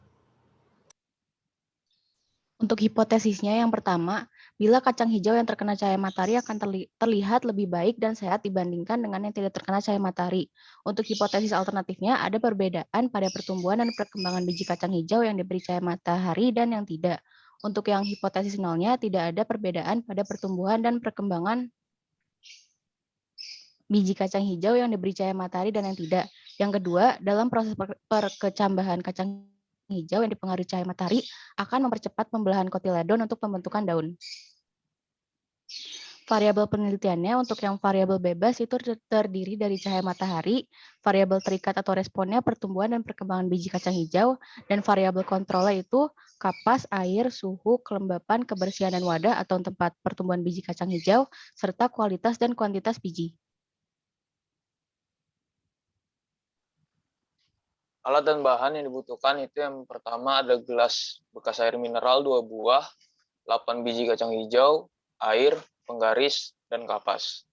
Untuk hipotesisnya yang pertama, bila kacang hijau yang terkena cahaya matahari akan terlihat lebih baik dan sehat dibandingkan dengan yang tidak terkena cahaya matahari. Untuk hipotesis alternatifnya, ada perbedaan pada pertumbuhan dan perkembangan biji kacang hijau yang diberi cahaya matahari dan yang tidak. Untuk yang hipotesis nolnya, tidak ada perbedaan pada pertumbuhan dan perkembangan biji kacang hijau yang diberi cahaya matahari dan yang tidak. Yang kedua, dalam proses perkecambahan kacang hijau yang dipengaruhi cahaya matahari akan mempercepat pembelahan kotiledon untuk pembentukan daun. Variabel penelitiannya untuk yang variabel bebas itu terdiri dari cahaya matahari, variabel terikat atau responnya pertumbuhan dan perkembangan biji kacang hijau, dan variabel kontrolnya itu kapas, air, suhu, kelembapan, kebersihan dan wadah atau tempat pertumbuhan biji kacang hijau, serta kualitas dan kuantitas biji. Alat dan bahan yang dibutuhkan itu yang pertama ada gelas bekas air mineral 2 buah, 8 biji kacang hijau, air, penggaris, dan kapas.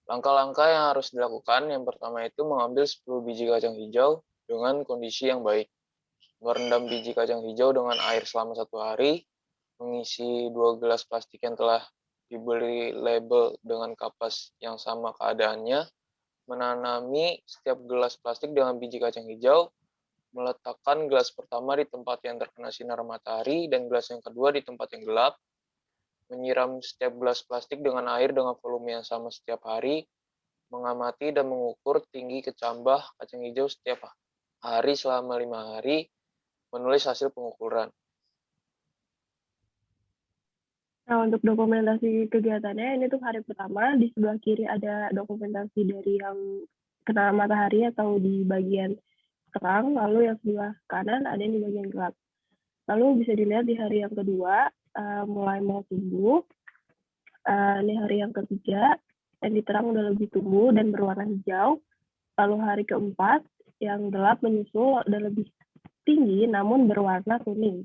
Langkah-langkah yang harus dilakukan yang pertama itu mengambil 10 biji kacang hijau dengan kondisi yang baik. Merendam biji kacang hijau dengan air selama 1 hari, mengisi 2 gelas plastik yang telah diberi label dengan kapas yang sama keadaannya, menanami setiap gelas plastik dengan biji kacang hijau, meletakkan gelas pertama di tempat yang terkena sinar matahari dan gelas yang kedua di tempat yang gelap, menyiram setiap gelas plastik dengan air dengan volume yang sama setiap hari, mengamati dan mengukur tinggi kecambah kacang hijau setiap hari selama 5 hari, menulis hasil pengukuran. Nah, untuk dokumentasi kegiatannya, ini tuh hari pertama, di sebelah kiri ada dokumentasi dari yang kena matahari atau di bagian terang, lalu yang sebelah kanan ada yang di bagian gelap. Lalu bisa dilihat di hari yang kedua, mulai mau tumbuh. Ini hari yang ketiga, yang di terang udah lebih tumbuh dan berwarna hijau. Lalu hari keempat, yang gelap menyusul dan lebih tinggi namun berwarna kuning.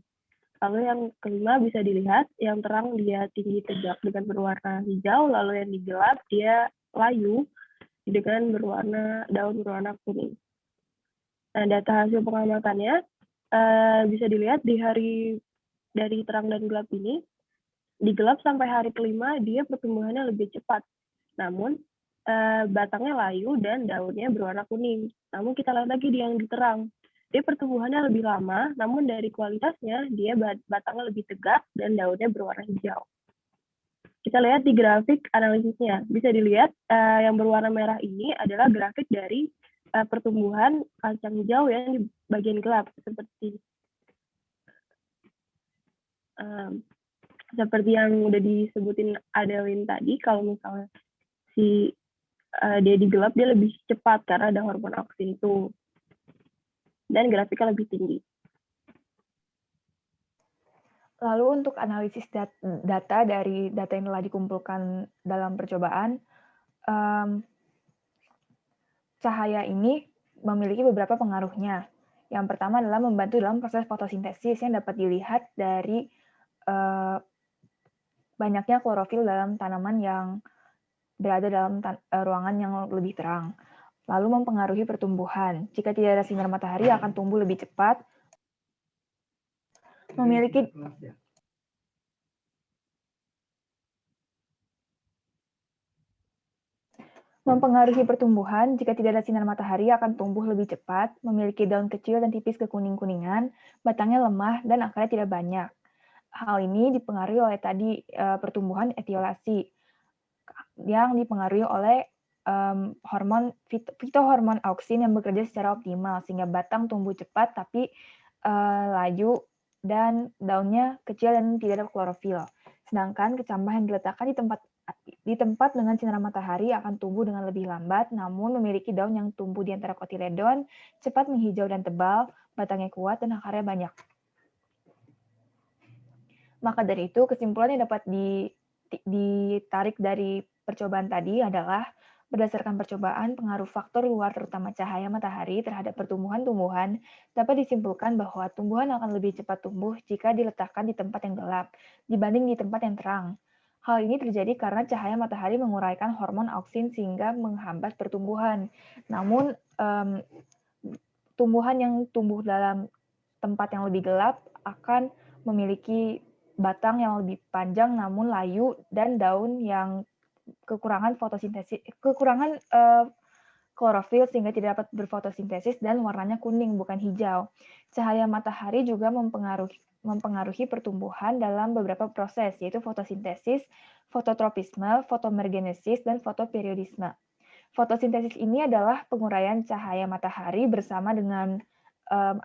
Lalu yang kelima bisa dilihat, yang terang dia tinggi tegak dengan berwarna hijau, lalu yang di gelap dia layu dengan daun berwarna kuning. Nah, data hasil pengamatannya bisa dilihat di hari dari terang dan gelap ini, di gelap sampai hari kelima dia pertumbuhannya lebih cepat. Namun batangnya layu dan daunnya berwarna kuning. Namun kita lihat lagi di yang di terang, dia pertumbuhannya lebih lama, namun dari kualitasnya dia batangnya lebih tegak dan daunnya berwarna hijau. Kita lihat di grafik analisisnya, bisa dilihat yang berwarna merah ini adalah grafik dari pertumbuhan kacang hijau yang di bagian gelap, seperti yang udah disebutin Adeline tadi, kalau misalnya dia di gelap dia lebih cepat karena ada hormon auksin itu, dan grafiknya lebih tinggi. Lalu untuk analisis data dari data yang telah dikumpulkan dalam percobaan, cahaya ini memiliki beberapa pengaruhnya. Yang pertama adalah membantu dalam proses fotosintesis yang dapat dilihat dari banyaknya klorofil dalam tanaman yang berada dalam ruangan yang lebih terang. Lalu mempengaruhi pertumbuhan. Jika tidak ada sinar matahari akan tumbuh lebih cepat, memiliki mempengaruhi pertumbuhan. Jika tidak ada sinar matahari akan tumbuh lebih cepat, memiliki daun kecil dan tipis kekuning-kuningan, batangnya lemah dan akarnya tidak banyak. Hal ini dipengaruhi oleh tadi pertumbuhan etiolasi yang dipengaruhi oleh fitohormon auksin yang bekerja secara optimal sehingga batang tumbuh cepat tapi layu dan daunnya kecil dan tidak ada klorofil. Sedangkan kecambah yang diletakkan di tempat dengan sinar matahari akan tumbuh dengan lebih lambat, namun memiliki daun yang tumbuh di antara kotiledon, cepat menghijau dan tebal, batangnya kuat dan akarnya banyak. Maka dari itu, kesimpulan yang dapat ditarik dari percobaan tadi adalah berdasarkan percobaan, pengaruh faktor luar terutama cahaya matahari terhadap pertumbuhan-tumbuhan dapat disimpulkan bahwa tumbuhan akan lebih cepat tumbuh jika diletakkan di tempat yang gelap dibanding di tempat yang terang. Hal ini terjadi karena cahaya matahari menguraikan hormon auksin sehingga menghambat pertumbuhan. Namun, tumbuhan yang tumbuh dalam tempat yang lebih gelap akan memiliki batang yang lebih panjang namun layu dan daun yang kekurangan klorofil sehingga tidak dapat berfotosintesis dan warnanya kuning bukan hijau. Cahaya matahari juga mempengaruhi pertumbuhan dalam beberapa proses, yaitu fotosintesis, fototropisme, fotomergenesis, dan fotoperiodisme. Fotosintesis ini adalah penguraian cahaya matahari bersama dengan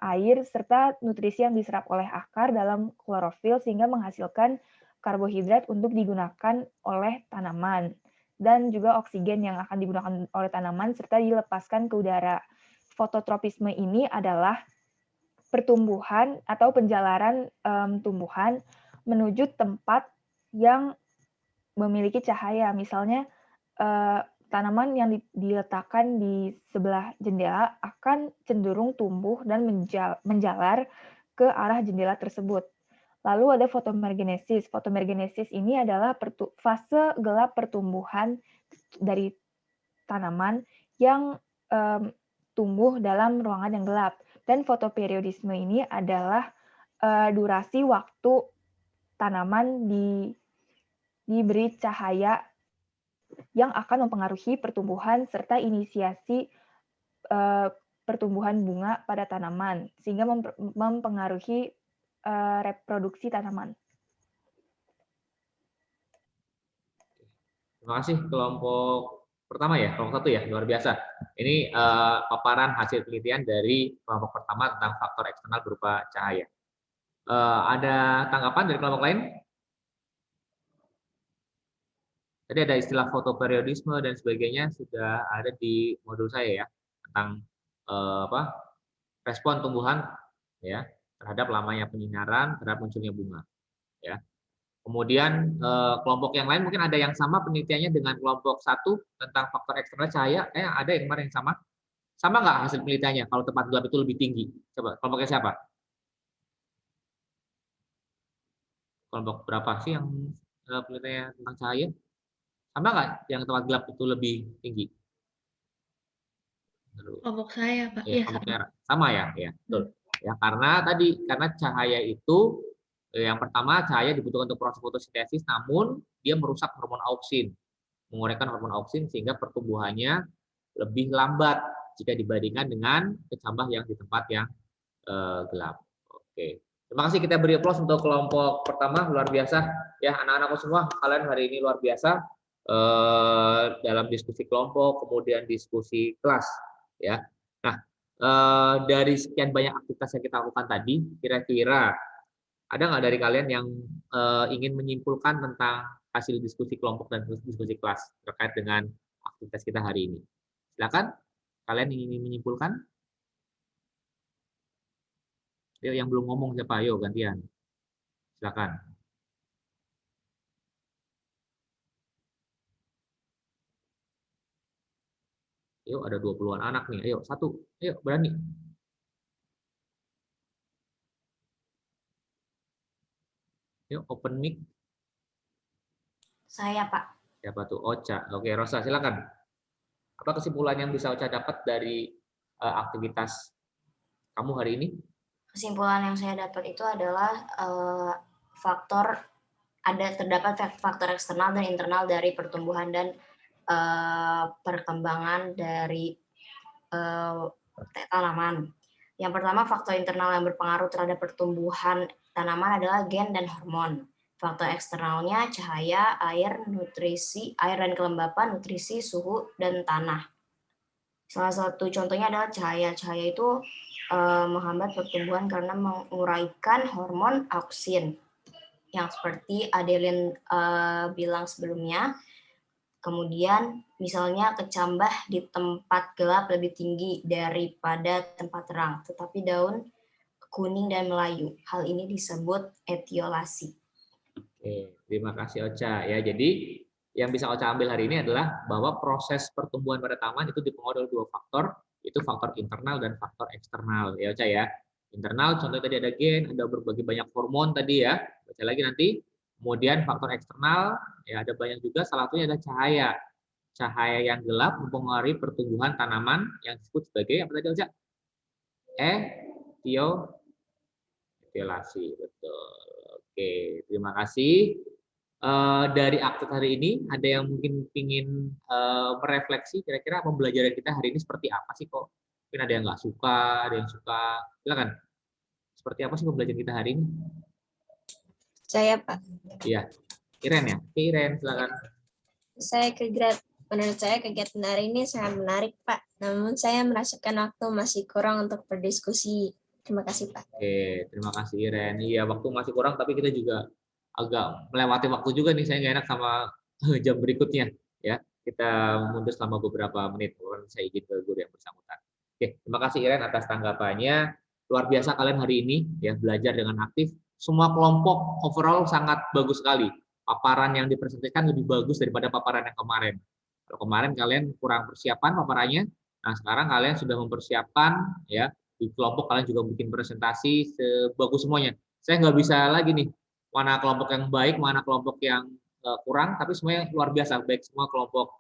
air serta nutrisi yang diserap oleh akar dalam klorofil sehingga menghasilkan karbohidrat untuk digunakan oleh tanaman dan juga oksigen yang akan digunakan oleh tanaman serta dilepaskan ke udara. Fototropisme ini adalah pertumbuhan atau penjalaran tumbuhan menuju tempat yang memiliki cahaya. Misalnya tanaman yang diletakkan di sebelah jendela akan cenderung tumbuh dan menjalar ke arah jendela tersebut. Lalu ada fotomergenesis. Fotomergenesis ini adalah fase gelap pertumbuhan dari tanaman yang tumbuh dalam ruangan yang gelap. Dan fotoperiodisme ini adalah durasi waktu tanaman diberi cahaya yang akan mempengaruhi pertumbuhan serta inisiasi pertumbuhan bunga pada tanaman, sehingga mempengaruhi reproduksi tanaman. Terima kasih kelompok pertama ya, kelompok 1 ya, luar biasa. Ini paparan hasil penelitian dari kelompok pertama tentang faktor eksternal berupa cahaya. Ada tanggapan dari kelompok lain? Tadi ada istilah fotoperiodisme dan sebagainya sudah ada di modul saya ya, tentang respon tumbuhan ya terhadap lamanya penyinaran, terhadap munculnya bunga ya. Kemudian kelompok yang lain mungkin ada yang sama penelitiannya dengan kelompok 1 tentang faktor eksternal cahaya. Ada yang kemarin yang sama? Sama nggak hasil penelitiannya kalau tempat gelap itu lebih tinggi? Coba kelompoknya siapa? Kelompok berapa sih yang penelitiannya tentang cahaya? Sama nggak yang tempat gelap itu lebih tinggi? Kelompok saya, Pak. Ya, Iya, sama ya, ya betul. Ya karena cahaya itu yang pertama cahaya dibutuhkan untuk proses fotosintesis, namun dia merusak hormon auksin, menguraikan hormon auksin sehingga pertumbuhannya lebih lambat jika dibandingkan dengan kecambah yang di tempat yang gelap. Oke, terima kasih, kita beri aplaus untuk kelompok pertama, luar biasa ya anak-anakku semua, kalian hari ini luar biasa dalam diskusi kelompok, kemudian diskusi kelas ya. Nah, dari sekian banyak aktivitas yang kita lakukan tadi, kira-kira ada nggak dari kalian yang ingin menyimpulkan tentang hasil diskusi kelompok dan diskusi kelas terkait dengan aktivitas kita hari ini? Silakan, kalian ingin menyimpulkan? Yuk, yang belum ngomong siapa? Ayo gantian. Silakan. Yuk, ada 20-an anak nih. Ayo, satu. Ayo, berani. Yuk, open mic. Saya, Pak. Siapa tuh? Ocha. Oke, Rosa, silakan. Apa kesimpulan yang bisa Ocha dapat dari aktivitas kamu hari ini? Kesimpulan yang saya dapat itu adalah terdapat faktor eksternal dan internal dari pertumbuhan dan perkembangan dari tanaman. Yang pertama, faktor internal yang berpengaruh terhadap pertumbuhan tanaman adalah gen dan hormon. Faktor eksternalnya cahaya, air, nutrisi, air dan kelembapan, nutrisi, suhu, dan tanah. Salah satu contohnya adalah cahaya. Cahaya itu menghambat pertumbuhan karena menguraikan hormon auksin yang seperti Adeline bilang sebelumnya. Kemudian misalnya kecambah di tempat gelap lebih tinggi daripada tempat terang, tetapi daun kuning dan melayu. Hal ini disebut etiolasi. Oke, terima kasih Ocha ya. Jadi yang bisa Ocha ambil hari ini adalah bahwa proses pertumbuhan pada taman itu dipengaruhi oleh 2 faktor, itu faktor internal dan faktor eksternal ya Ocha ya. Internal contohnya tadi ada gen, ada berbagai banyak hormon tadi ya. Baca lagi nanti. Kemudian faktor eksternal ya ada banyak juga, salah satunya adalah cahaya. Cahaya yang gelap mempengaruhi pertumbuhan tanaman yang disebut sebagai apa tadi Ocha? Etiolasi, betul. Oke, terima kasih. Dari aktivitas hari ini ada yang mungkin ingin merefleksi kira-kira pembelajaran kita hari ini seperti apa sih kok? Mungkin ada yang nggak suka, ada yang suka. Silakan. Seperti apa sih pembelajaran kita hari ini? Saya, Pak. Iya. Iren ya? Iren, silakan. Menurut saya kegiatan hari ini sangat menarik, Pak. Namun saya merasakan waktu masih kurang untuk berdiskusi. Terima kasih, Pak. Oke, terima kasih Iren. Iya, waktu masih kurang, tapi kita juga agak melewati waktu juga nih. Saya nggak enak sama jam berikutnya, ya. Kita mundur selama beberapa menit. Saya izin ke guru yang bersangkutan. Oke, terima kasih Iren atas tanggapannya. Luar biasa kalian hari ini ya belajar dengan aktif. Semua kelompok overall sangat bagus sekali. Paparan yang dipresentasikan lebih bagus daripada paparan yang kemarin. Kalau kemarin kalian kurang persiapan paparannya, nah sekarang kalian sudah mempersiapkan ya. Di kelompok kalian juga bikin presentasi sebagus semuanya. Saya nggak bisa lagi nih mana kelompok yang baik, mana kelompok yang kurang, tapi semuanya luar biasa baik semua kelompok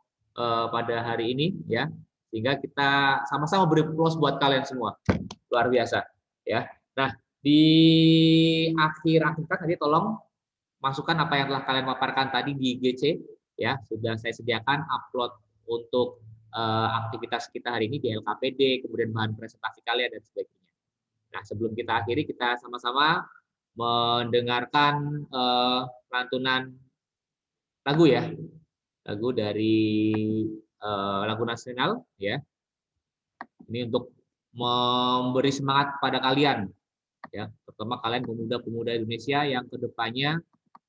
pada hari ini ya. Sehingga kita sama-sama beri plus buat kalian semua. Luar biasa ya. Nah, di akhir nanti tolong masukkan apa yang telah kalian paparkan tadi di GC ya. Sudah saya sediakan upload untuk aktivitas kita hari ini di LKPD, kemudian bahan presentasi kalian dan sebagainya. Nah, sebelum kita akhiri, kita sama-sama mendengarkan lantunan lagu ya, lagu dari lagu nasional ya. Ini untuk memberi semangat pada kalian ya, terutama kalian pemuda-pemuda Indonesia yang kedepannya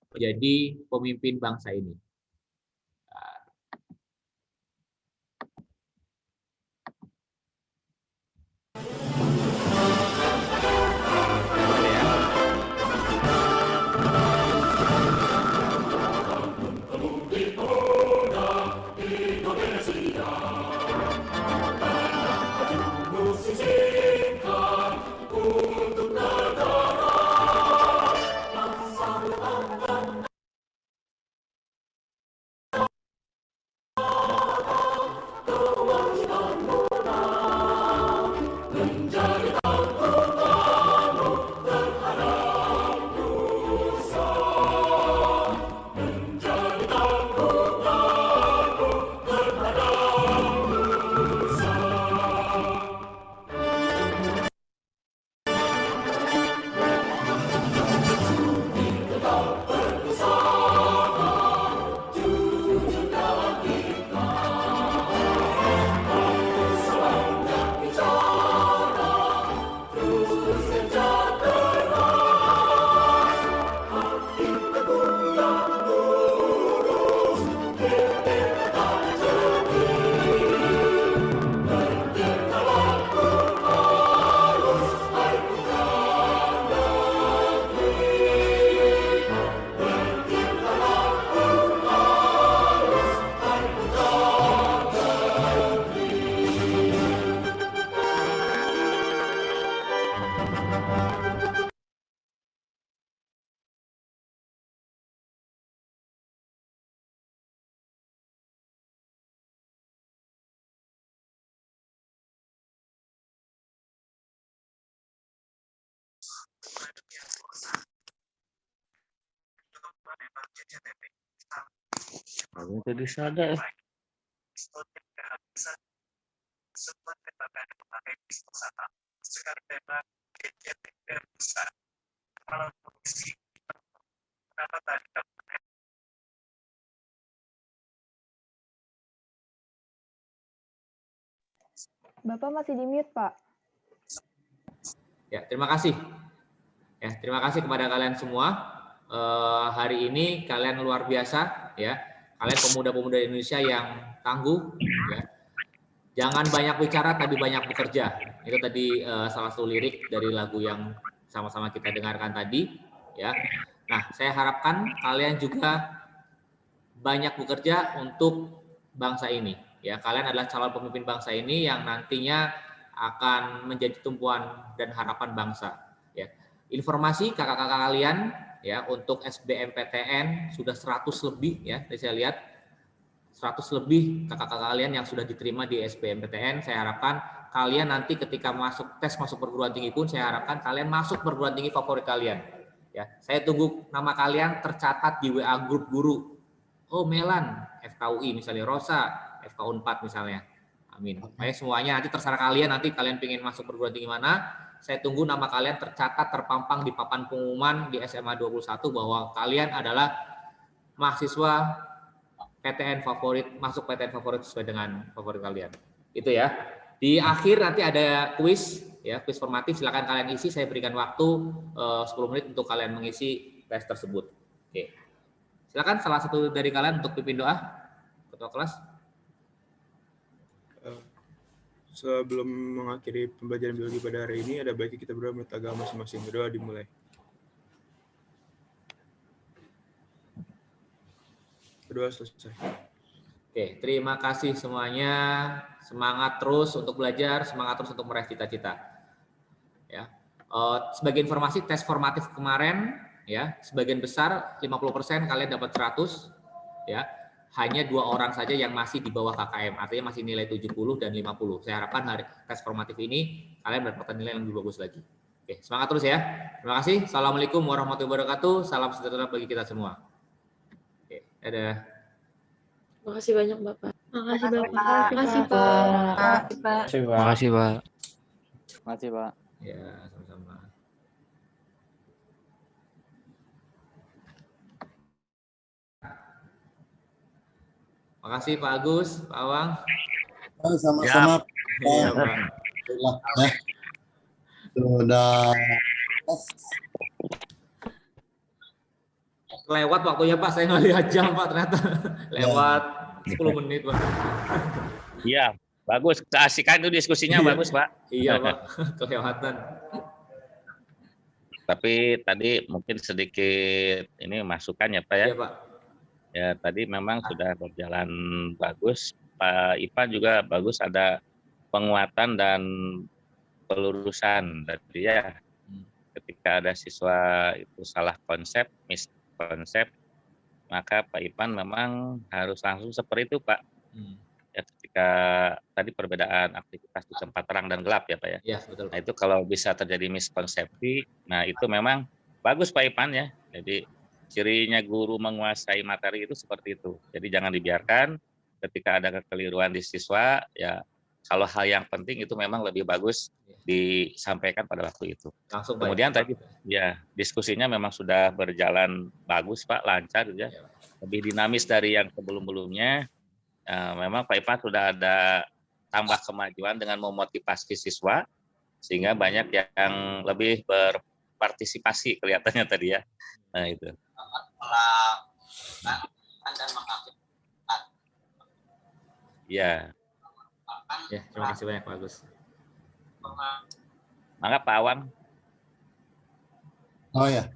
menjadi pemimpin bangsa ini. Aku tadi sadar. Bapak masih di mute, Pak. Ya, terima kasih. Ya, terima kasih kepada kalian semua. Hari ini kalian luar biasa ya. Kalian pemuda-pemuda Indonesia yang tangguh ya. Jangan banyak bicara tapi banyak bekerja. Itu tadi salah satu lirik dari lagu yang sama-sama kita dengarkan tadi ya. Nah, saya harapkan kalian juga banyak bekerja untuk bangsa ini ya. Kalian adalah calon pemimpin bangsa ini yang nantinya akan menjadi tumpuan dan harapan bangsa ya. Informasi kakak-kakak kalian ya untuk SBMPTN sudah 100 lebih ya. Saya lihat 100 lebih kakak-kakak kalian yang sudah diterima di SBMPTN. Saya harapkan kalian nanti ketika masuk perguruan tinggi pun saya harapkan kalian masuk perguruan tinggi favorit kalian. Ya, saya tunggu nama kalian tercatat di WA grup guru. Oh, Melan, FKUI misalnya, Rosa, FK4 misalnya. Amin. Makanya semuanya nanti terserah kalian, nanti kalian pengen masuk perguruan tinggi mana, saya tunggu nama kalian tercatat, terpampang di papan pengumuman di SMA 21 bahwa kalian adalah mahasiswa PTN favorit, masuk PTN favorit sesuai dengan favorit kalian. Itu ya. Di akhir nanti ada kuis, ya, kuis formatif. Silakan kalian isi. Saya berikan waktu 10 menit untuk kalian mengisi tes tersebut. Oke. Silakan salah satu dari kalian untuk pimpin doa, ketua kelas. Sebelum mengakhiri pembelajaran biologi pada hari ini, ada baiknya kita berdoa menurut agama masing-masing. Berdoa dimulai. Berdoa selesai. Oke, terima kasih semuanya. Semangat terus untuk belajar, semangat terus untuk meraih cita-cita. Ya. Sebagai informasi, tes formatif kemarin, ya, sebagian besar 50% kalian dapat 100, ya. Hanya 2 orang saja yang masih di bawah KKM, artinya masih nilai 70 dan 50. Saya harapkan hari tes formatif ini kalian mendapatkan nilai yang lebih bagus lagi. Oke, semangat terus ya. Terima kasih. Assalamualaikum warahmatullahi wabarakatuh. Salam sejahtera bagi kita semua. Oke, dadah. Terima kasih banyak Bapak. Makasih Bapak. Makasih Pak. Terima kasih, Pak. Terima kasih, Pak. Ya, sama-sama. Makasih Pak Agus, Pak Awang. Sama-sama. Iya, Pak. Sudah Lewat waktunya Pak, saya nggak lihat jam Pak, ternyata lewat 10 menit Pak. Iya, bagus. Keasikan itu diskusinya bagus Pak. Iya Pak, kelewatan. Tapi tadi mungkin sedikit ini masukan ya Pak ya. Iya Pak. Ya tadi memang sudah berjalan bagus. Pak Ipan juga bagus, ada penguatan dan pelurusan tadi ya. Ketika ada siswa itu salah konsep, miskonsep, maka Pak Ipan memang harus langsung seperti itu Pak. Ya, ketika tadi perbedaan aktivitas di tempat terang dan gelap ya Pak ya. Iya betul. Nah itu kalau bisa terjadi miskonsepsi, nah itu memang bagus Pak Ipan ya. Jadi cirinya guru menguasai materi itu seperti itu. Jadi jangan dibiarkan ketika ada kekeliruan di siswa, ya kalau hal yang penting itu memang lebih bagus disampaikan pada waktu itu. Langsung kemudian tadi ya diskusinya memang sudah berjalan bagus Pak, lancar ya. Lebih dinamis dari yang sebelum-belumnya. Memang Pak Ipan sudah ada tambah kemajuan dengan memotivasi siswa sehingga banyak yang lebih berpartisipasi kelihatannya tadi ya. Nah itu. Ya. Ya, terima kasih banyak Pak Agus. Mangga Pak Awang. Oh ya.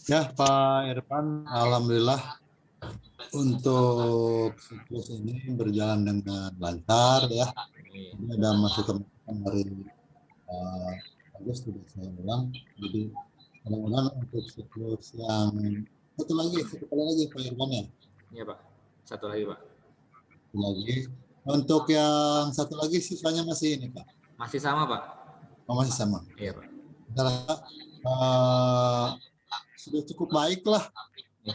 Ya Pak Irfan, alhamdulillah untuk siklus ini berjalan dengan lancar ya. Ini ada masukan dari Agus sudah saya ulang. Jadi mudah-mudahan untuk siklus yang satu kali lagi Pak Irfan ya. Iya Pak, satu lagi Pak. Satu lagi. Untuk yang satu lagi siswanya masih ini Pak. Masih sama Pak? Oh, masih sama. Iya Pak. Sudah cukup baik lah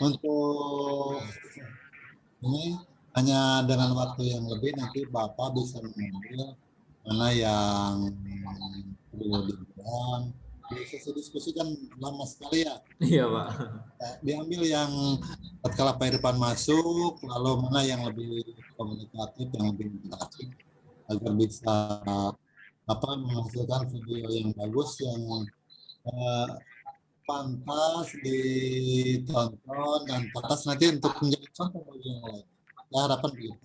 untuk ini, hanya dengan waktu yang lebih nanti Bapak bisa mengambil mana yang perlu dibilang. Sesi diskusi kan lama sekali ya. Iya Pak. Diambil yang tatkala Pak Irfan masuk, lalu mana yang lebih komunikatif, yang lebih interaktif, agar bisa menghasilkan video yang bagus, yang pantas ditonton dan pantas nanti untuk menjadi contoh bagi yang lain. Saya harapan begitu.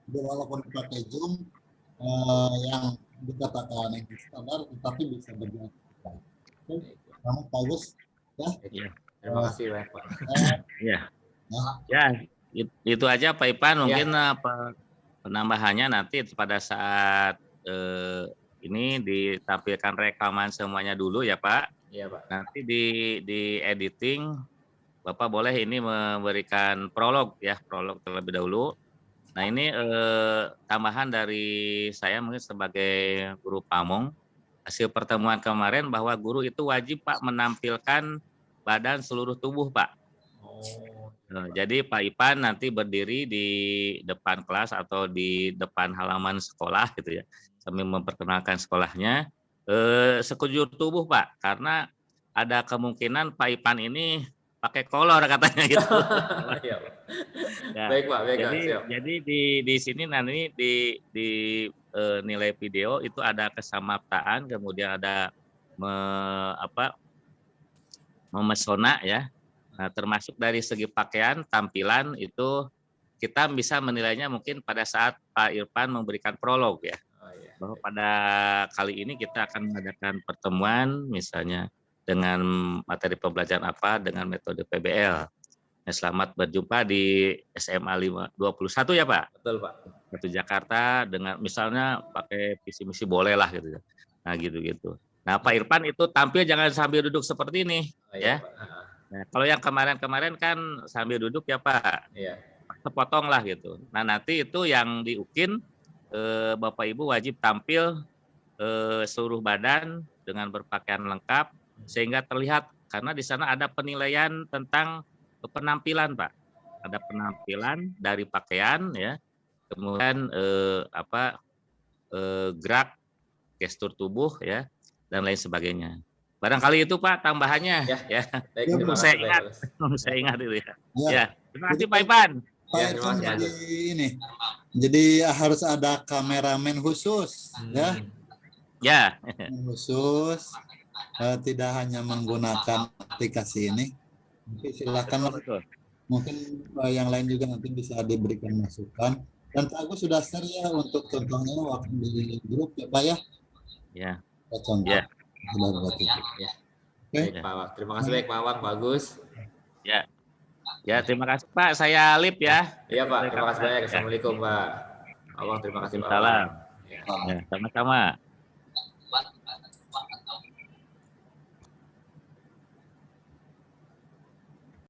Jadi walaupun pakai Zoom yang dikatakan yang standar, tetapi bisa berjalan. Kamu bagus ya. Terima kasih banyak Pak. Ya. Ya, itu aja Pak Ipan. Mungkin penambahannya nanti pada saat ini ditampilkan rekaman semuanya dulu ya Pak. Iya Pak. Nanti di editing Bapak boleh ini memberikan prolog terlebih dahulu. Nah ini tambahan dari saya mungkin sebagai guru pamong. Hasil pertemuan kemarin bahwa guru itu wajib Pak menampilkan badan seluruh tubuh Pak. Jadi Pak Ipan nanti berdiri di depan kelas atau di depan halaman sekolah gitu ya, sambil memperkenalkan sekolahnya. sekujur tubuh Pak, karena ada kemungkinan Pak Ipan ini pakai kolor katanya gitu. Iya, Pak. Ya, Baik Pak, baik Pak, jadi siap. di sini nanti di nilai video itu ada kesamaptaan, kemudian ada memesona ya. Nah, termasuk dari segi pakaian, tampilan itu kita bisa menilainya mungkin pada saat Pak Irfan memberikan prolog ya. Bahwa pada kali ini kita akan mengadakan pertemuan misalnya dengan materi pembelajaran apa dengan metode PBL. Ya, selamat berjumpa di SMA 21 ya Pak? Betul Pak. Satu Jakarta dengan misalnya pakai visi misi boleh lah gitu. Nah gitu-gitu. Nah Pak Irfan itu tampil jangan sambil duduk seperti ini ya. Nah, kalau yang kemarin-kemarin kan sambil duduk ya Pak. Iya. Sepotong lah gitu. Nah nanti itu yang di UKIN Bapak Ibu wajib tampil seluruh badan dengan berpakaian lengkap sehingga terlihat karena di sana ada penilaian tentang penampilan Pak. Ada penampilan dari pakaian ya. Kemudian gerak, gestur tubuh ya dan lain sebagainya. Barangkali itu Pak tambahannya ya. Baik, Saya ingat itu ya. Ya. Ya. Terima kasih Pak Ipan. Pak Irfan jadi harus ada kameramen khusus ya. Ya. Khusus tidak hanya menggunakan aplikasi ini. Silakan mungkin yang lain juga nanti bisa diberikan masukan. Dan Pak Agus sudah share ya untuk contohnya waktu di grup ya Pak ya. Ya. Contoh. Ya. Ya. Baik Pak Awang. Terima kasih baik Pak Awang, bagus. Ya. Ya, terima kasih Pak. Saya Alip ya. Iya Pak, terima kasih banyak. Assalamualaikum Pak Awang, terima kasih Pak. Salam. Ya, sama-sama.